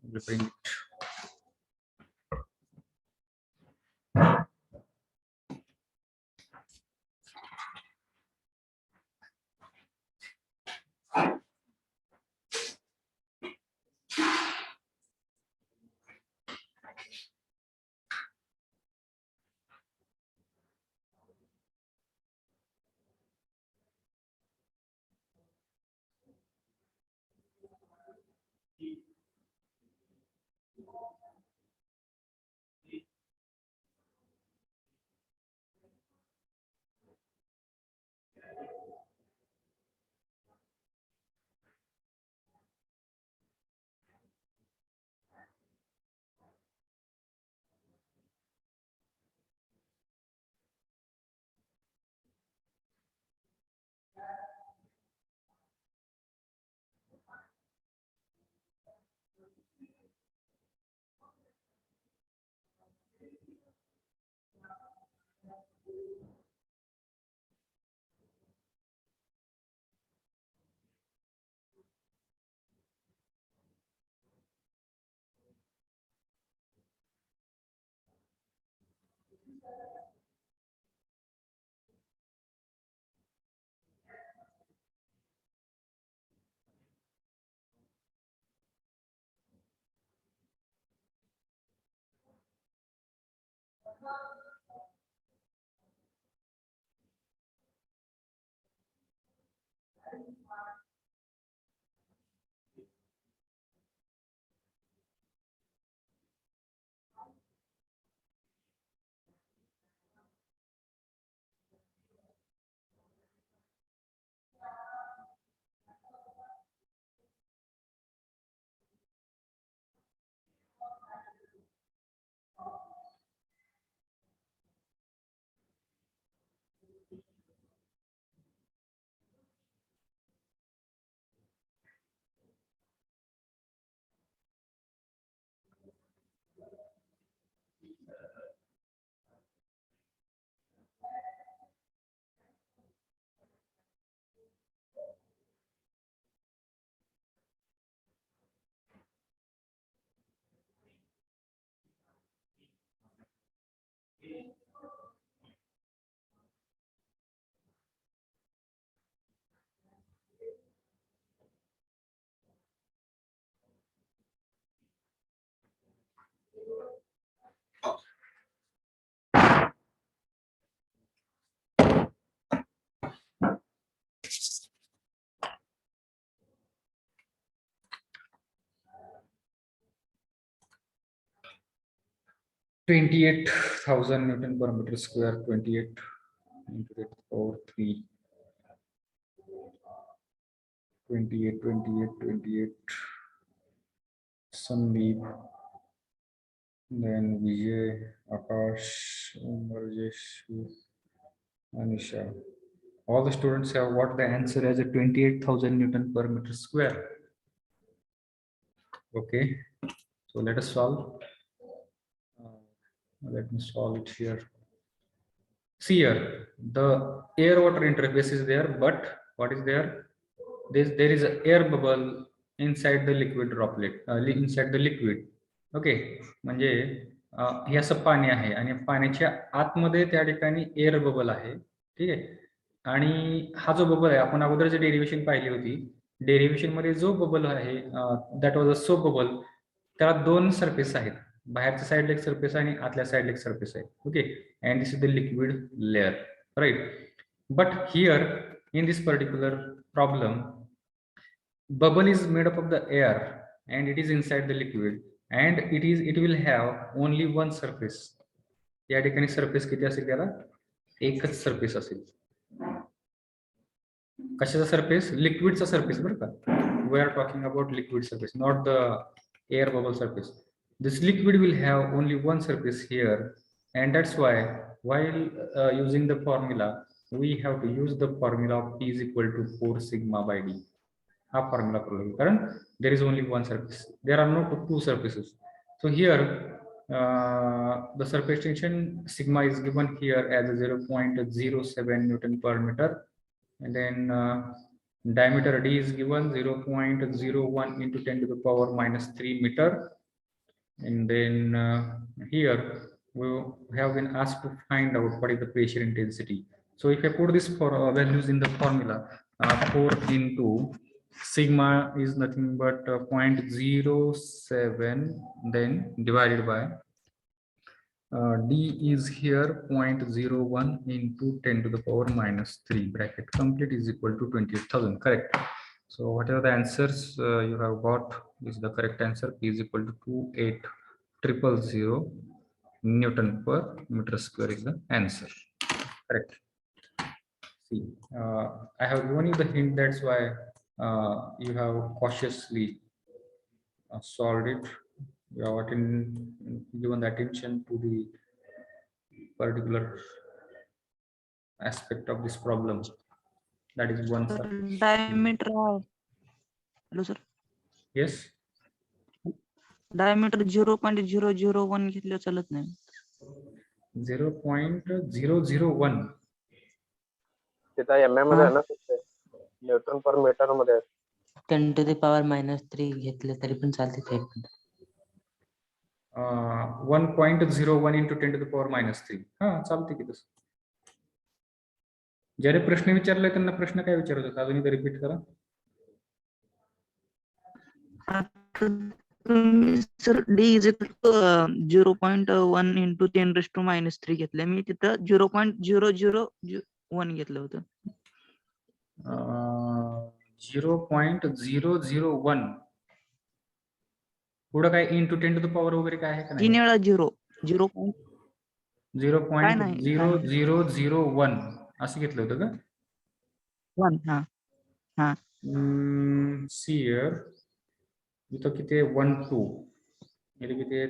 We'll bring it. $28,000 Newton per meter square, 28 into 10 power 3, 28, Sandeep, then Vijay, Akash, Rajesh, Anisha. All the students have got the answer as a 28,000 Newton per meter square. Okay, so let us solve. Let me solve it here. See here, the air water interface is there, but what is there? There is an air bubble inside the liquid droplet, inside the liquid. Okay, म्हणजे हे असं पाणी आहे आणि पाण्याच्या आतमध्ये त्या ठिकाणी air bubble आहे. ठीक आहे, आणि हा जो बबल आहे आपण अगोदर जी डेरिव्हेशन पाहिली होती, डेरिव्हेशन मध्ये जो बबल आहे that was a soap bubble, त्याला दोन सरफेस आहेत, बाहेरच्या साईडला एक सरफेस आणि आतल्या साईडला एक सरफेस आहे. Okay, and this is the liquid layer, right. But here in this particular problem, bubble is made up of the air and it is inside the liquid and it will have only one surface. या ठिकाणी surface किती असेल, त्याला एकच surface असेल. कशाचा surface? लिक्विडचा surface बरं का. We are talking about liquid surface, not the air bubble surface. This liquid will have only one surface here, and that's why while using the formula we have to use the formula of P is equal to 4 sigma by D. हा formula करू, कारण there is only one surface, there are no two surfaces. So here the surface tension sigma is given here as a 0.07 Newton per meter, and then diameter D is given 0.01 into 10 to the power minus 3 meter, and then here we have been asked to find out what is the pressure intensity. So if I put this for values in the formula, 4 into sigma is nothing but 0.07, then divided by D is here 0.01 into 10 to the power minus 3 bracket complete is equal to 28,000. Correct. So whatever the answers you have got is the correct answer. P is equal to 28,000 Newton per meter square is the answer. Correct. See, I have given you the hint, that's why you have cautiously solved it. You have given the attention to the particular aspect of this problem. That is one surface. Diameter. Hello sir. Yes. Diameter 0.001 घेतलं चालत नाही. 0.001. तिथं MM मध्ये आहे ना, Newton per metre मध्ये आहे. 10 to the power minus 3 घेतले तरी पण चालते ते. 1.01 into 10 to the power minus 3. हा चालते की तसं. ज्याने प्रश्न विचारलाय त्यांना प्रश्न काय विचारत होता, अजून एकदा रिपीट करा. Sir D is equal to 0.1 into 10 raised to minus 3 घेतलं, मी तिथं 0.001 घेतलं होतं. 0.001 पुढं काय इंटू 10 to the power वगैरे काय आहे का नाही? 3 वेळा 0.0001 असं घेतलं होतं का? 1. हा. सी हिअर इथं किती आहे? 1 2, इथे किती आहे?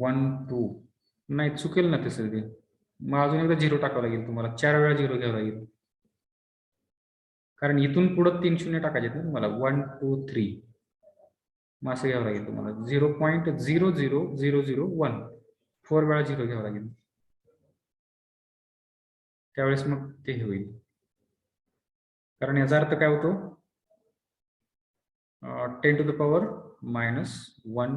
1 2. नाही, चुकेल ना तसं ते. मग अजून एकदा 0 टाकावं लागेल तुम्हाला, 4 वेळा 0 घ्यावं लागेल, कारण इथून पुढं 3 शून्य टाकायचे ना तुम्हाला. 1 2 3 मग असं घ्यावं लागेल तुम्हाला. 0.00001 4 वेळा 0 घ्यावं लागेल, त्यावेळेस मग ते होईल. कारण याचा अर्थ काय होतो? 10 to the power minus 1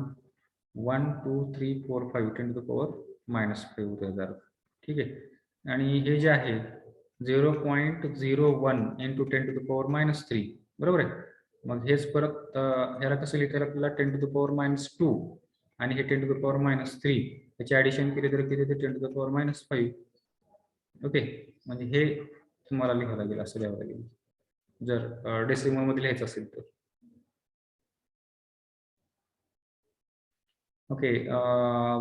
1 2 3 4 5 10 to the power minus 5 होतो याचा अर्थ. ठीक आहे, आणि हे जे आहे 0.01 into 10 to the power minus 3, बरोबर आहे. मग हेच परत ह्याला कसं लिहिता येईल आपल्याला? 10 to the power minus 2 आणि हे 10 to the power minus 3 याचे ऍडिशन केले तर किती येते? 10 to the power minus 5. Okay, म्हणजे हे तुम्हाला लिहावं लागेल, असं लिहावं लागेल जर डेसिमल मध्ये लिहायचं असेल तर. Okay,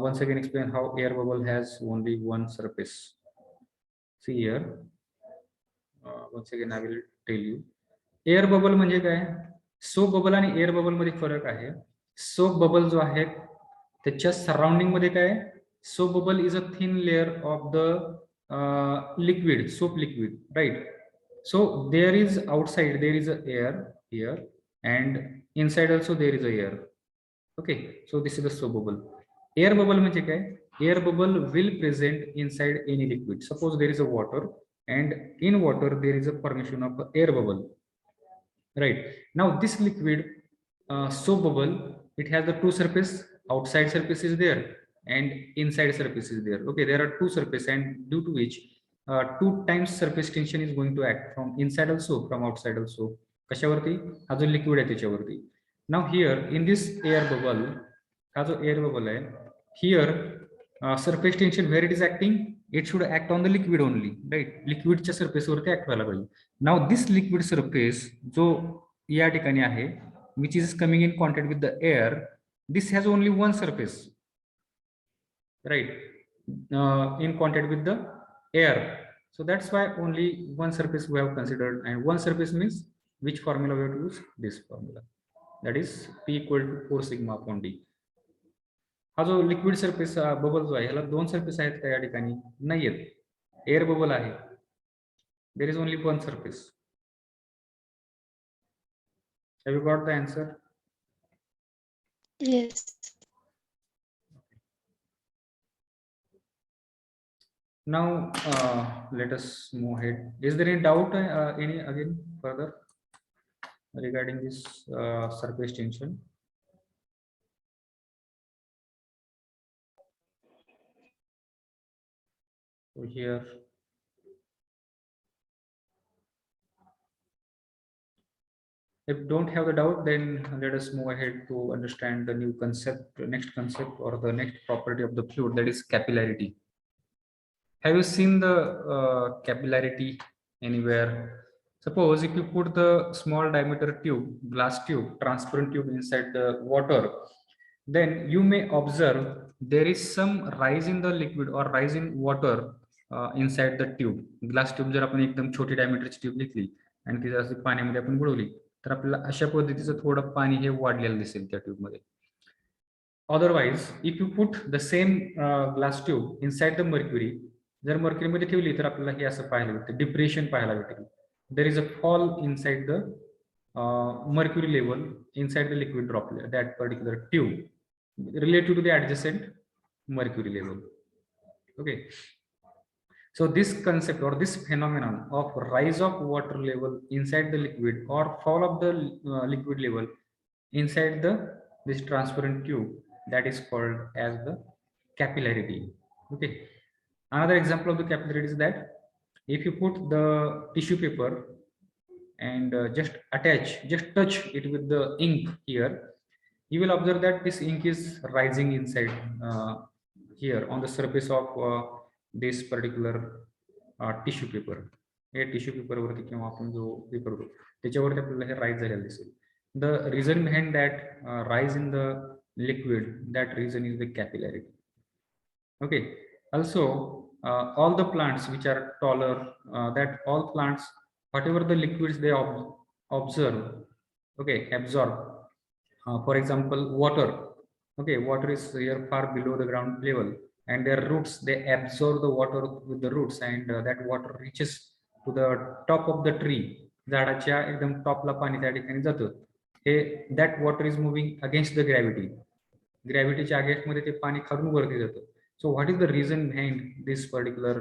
once again explain how air bubble has only one surface. See here, once again I will tell you. Air bubble म्हणजे काय? सोप बबल आणि एअर बबल मध्ये फरक आहे. सोप बबल जो आहे त्याच्या सराउंडिंग मध्ये काय, soap bubble is a thin layer of the liquid, soap liquid, right. So there is outside there is a air here and inside also there is a air. Okay, so this is the soap bubble. Air bubble म्हणजे काय, air bubble will present inside any liquid. Suppose there is a water and in water there is a formation of a air bubble, right? Now this liquid soap bubble, it has the two surface, outside surface is there and inside surface is there. Okay, there are two surface and due to which 2 times surface tension is going to act from inside also from outside also. कशावरती, हा जो liquid आहे त्याच्यावरती. Now here in this air bubble, हा जो air bubble आहे, here surface tension where it is acting, it should act on the liquid only, right? Liquid च्या surface वरती act व्हायला पाहिजे. Now this liquid surface जो या ठिकाणी आहे, which is coming in contact with the air, this has only one surface, right? In contact with the air, so that's why only one surface we have considered, and one surface means which formula we have to use, this formula, that is P equal to 4 sigma upon D. हा जो liquid surface bubble जो आहे, ह्याला दोन surface आहेत का या ठिकाणी, नाही आहेत. एअर बबल आहे, there is only one surface. Have you got the answer? Yes. Now let us move ahead. Is there any doubt any again further regarding this surface tension? So here if don't have the doubt, then let us move ahead to understand the new concept, next concept or the next property of the fluid, that is capillarity. Have you seen the capillarity anywhere? Suppose if you put the small diameter tube, glass tube, transparent tube inside the water, then you may observe there is some rise in the liquid or rise in water inside the tube. Glass tube जर आपण एकदम छोटी डायमीटरची tube घेतली आणि ती जर पाण्यामध्ये आपण बुडवली तर आपल्याला अशा पद्धतीचं थोडं पाणी हे वाढलेलं दिसेल त्या ट्यूब मध्ये. Otherwise, if you put the same glass tube inside the mercury, जर मर्क्युरी मध्ये ठेवली तर आपल्याला हे असं पाहायला भेटतं, डिप्रेशन पाहायला भेटेल. There is a fall inside the mercury level inside the liquid droplet, that particular tube related to the adjacent mercury level. Okay, so this concept or this phenomenon of rise of water level inside the liquid or fall of the liquid level inside this transparent tube, that is called as the capillarity. Okay, another example of the capillarity is that if you put the tissue paper and just touch it with the ink here, you will observe that this ink is rising inside here on the surface of this particular tissue paper. हे tissue paper वरती किंवा आपण जो paper होतो त्याच्यावरती आपल्याला हे rise झालेलं दिसेल. The reason behind that rise in the liquid, that reason is the capillarity. Okay, also all the plants which are taller, that all plants, whatever the liquids they absorb, for example water. Okay, water is here far below the ground level and their roots, they absorb the water with the roots and that water reaches to the top of the tree. झाडाच्या एकदम टॉपला पाणी त्या ठिकाणी जातं. हे that water is moving against the gravity. ग्रॅव्हिटीच्या against मध्ये ते पाणी खालून वरती जातं. So what is the reason behind this particular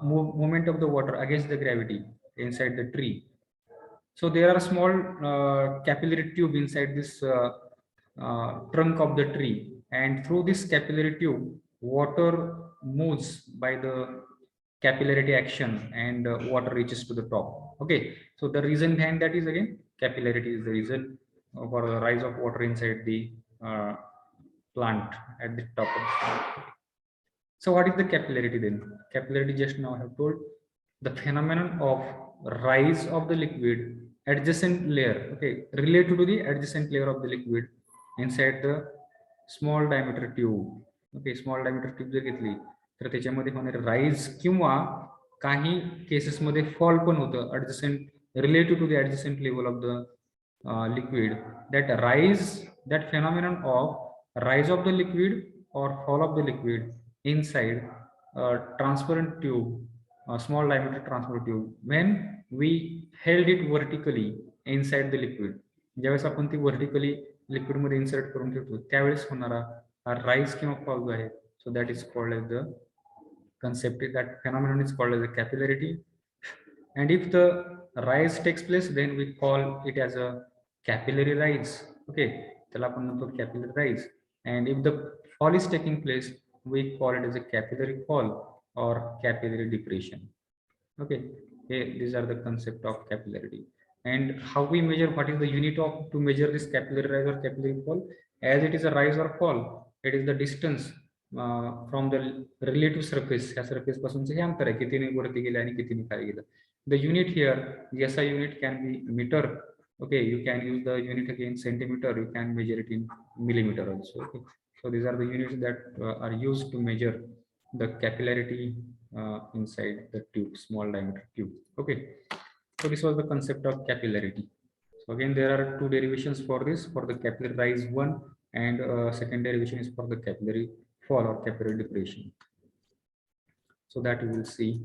movement of the water against the gravity inside the tree? So there are small capillary tube inside this trunk of the tree, and through this capillary tube water moves by the capillarity action and water reaches to the top. Okay, so the reason behind that is again capillarity is the reason for the rise of water inside the plant at the top of the plant. So what is the capillarity then? Capillarity, just now I have told, the phenomenon of rise of the liquid adjacent layer, okay, related to the adjacent layer of the liquid inside the small diameter tube. Okay, small diameter tube जर घेतली तर त्याच्यामध्ये होणारे rise किंवा काही cases मध्ये fall पण होतं adjacent, related to the adjacent level of the liquid. That rise, that phenomenon of rise of the liquid or fall of the liquid inside a transparent tube, a small diameter transparent tube, when we held it vertically inside the liquid. ज्यावेळेस आपण ती vertically liquid मध्ये insert करून ठेवतो त्यावेळेस होणारा हा rise किंवा फॉल जो आहे, so that is called as the concept, that phenomenon is called as a capillarity. And if the rise takes place, then we call it as a capillary rise. Okay, त्याला आपण म्हणतो capillary rise. And if the fall is taking place, we call it as a capillary fall or capillary depression. Okay, these are the concept of capillarity. And how we measure, what is the unit of to measure this capillary rise or capillary fall? As it is a rise or fall, it is the distance from the relative surface. ह्या surface पासूनचे हे अंतर आहे, कितीने वरती गेले आणि कितीने खाली गेलं. The unit here, the SI unit can be meter. Okay, you can use the unit again centimeter. You can measure it in millimeter also. Okay, so these are the units that are used to measure the capillarity inside the tube, small diameter tube. Okay, so this was the concept of capillarity. So again, there are two derivations for this, for the capillary rise one, and second derivation is for the capillary fall or capillary depression. So that you will see.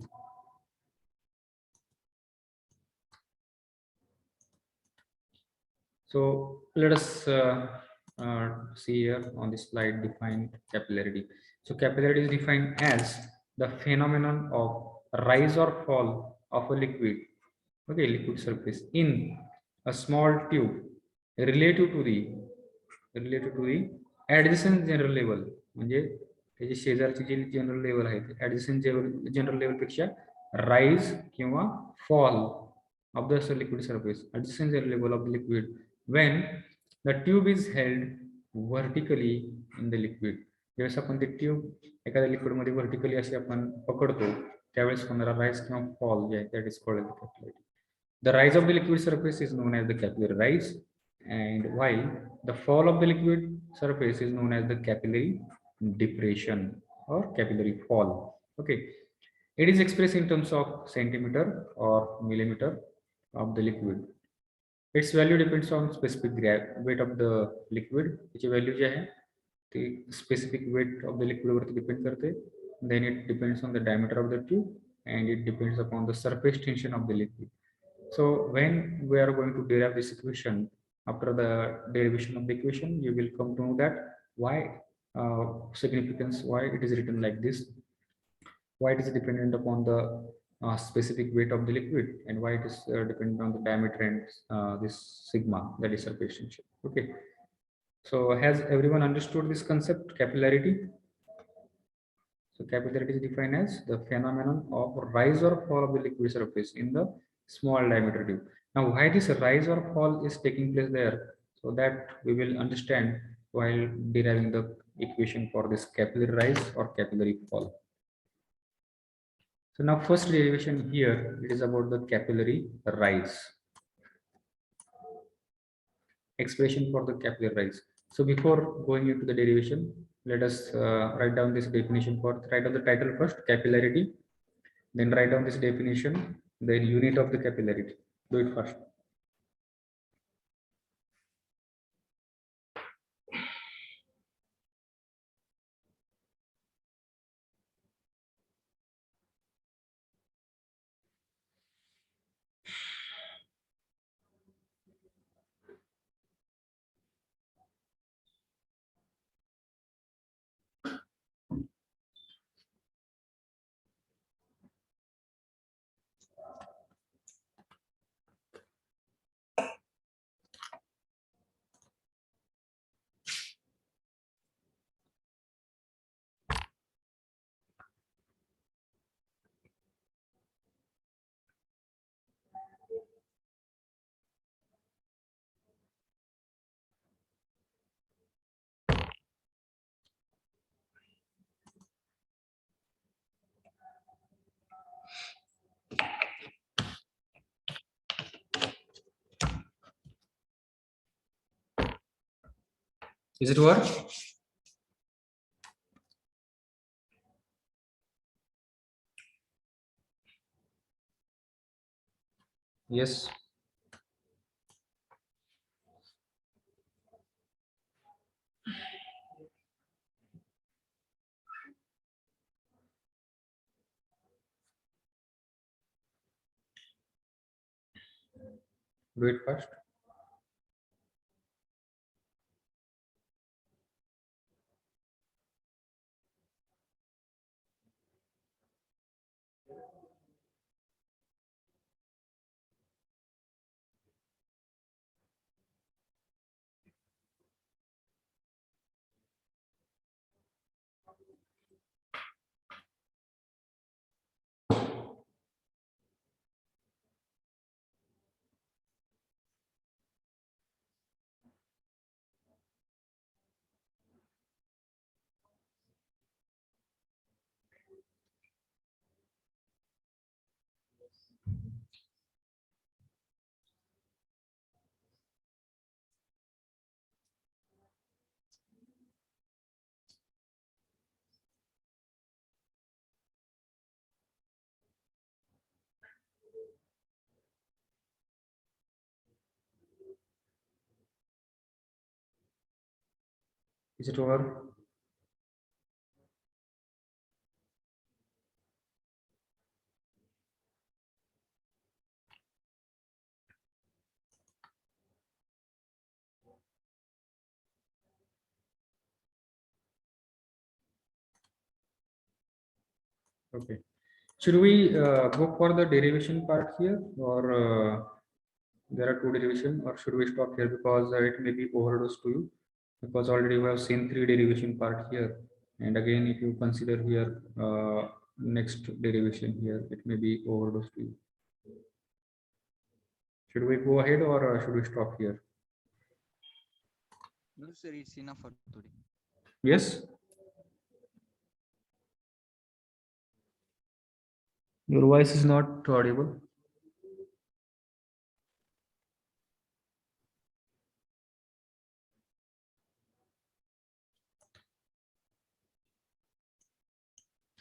So let us see here on this slide defined capillarity. So capillarity is defined as the phenomenon of rise or fall of a liquid, okay, liquid surface in a small tube relative to the adjacent general level. म्हणजे त्याची शेजारची जी general level आहे ते adjacent general level पेक्षा rise किंवा fall of the liquid surface adjacent the level of the liquid when the tube is held vertically in the liquid. ज्यावेळेस आपण ते ट्यूब एखाद्या लिक्विड मध्ये व्हर्टिकली असे आपण पकडतो त्यावेळेस होणारा राइज किंवा फॉल जे आहे that is called the capillary. The rise of the liquid surface is known as the capillary rise, and while the fall of the liquid surface is known as the capillary depression or capillary fall. Okay, it is expressed in terms of centimeter or millimeter of the liquid. Its value depends on specific weight of the liquid. its value जे आहे ते specific weight of the liquid वरती depend करते. Then it depends on the diameter of the tube and it depends upon the surface tension of the liquid. So when we are going to derive this equation, after the derivation of the equation, you will come to know that why significance, why it is written like this, why it is dependent upon the specific weight of the liquid, and why it is dependent on the diameter and this sigma, that is surface tension. Okay, so has everyone understood this concept, capillarity? So capillarity is defined as the phenomenon of rise or fall of the liquid surface in the small diameter tube. Now why this rise or fall is taking place there, so that we will understand while deriving the equation for this capillary rise or capillary fall. So now first derivation here, it is about the capillary rise. Expression for the capillary rise. So before going into the derivation, let us write down this definition for, write down the title first, capillarity, then write down this definition, then unit of the capillarity. Do it first. Is it work? Yes. Do it first. Is it over? Okay. Should we go for the derivation part here, or there are two derivation, or should we stop here because it may be overdose to you? Because already we have seen three derivation part here, and again, if you consider here next derivation here, it may be overdose to you. Should we go ahead or should we stop here? No, sir, it's enough for today. Yes. Your voice is not audible.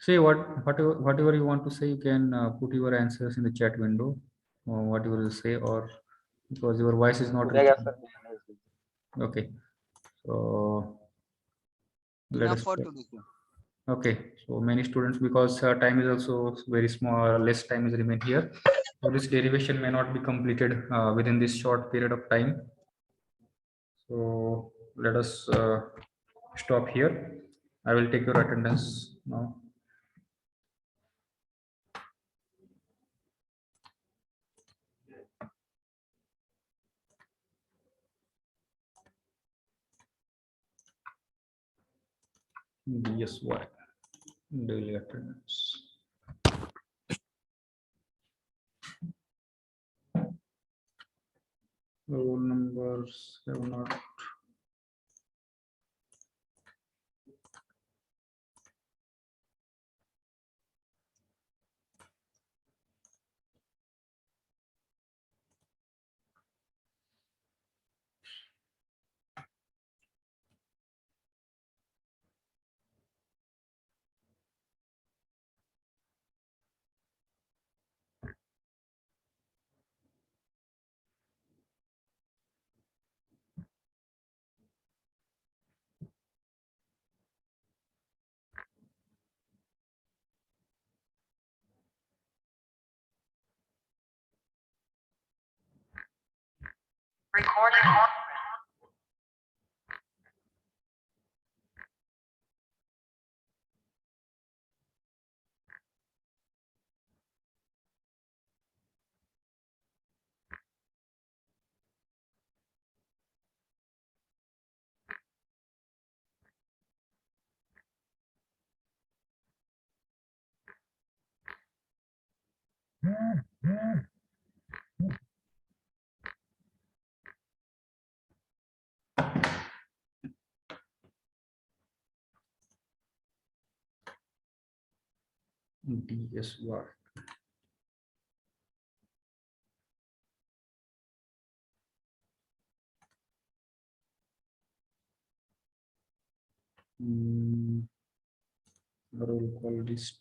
Say whatever you want to say. You can put your answers in the chat window, or whatever you say, or because your voice is not उद्या घ्या reachable. Sir. Okay. So let Enough us. for today, sir. Okay. So many students, because time is also very small, less time is remain here. So this derivation may not be completed within this short period of time. So let us stop here. I will take your attendance now. DSY, daily attendance. Roll number 7. DSY. Roll call list.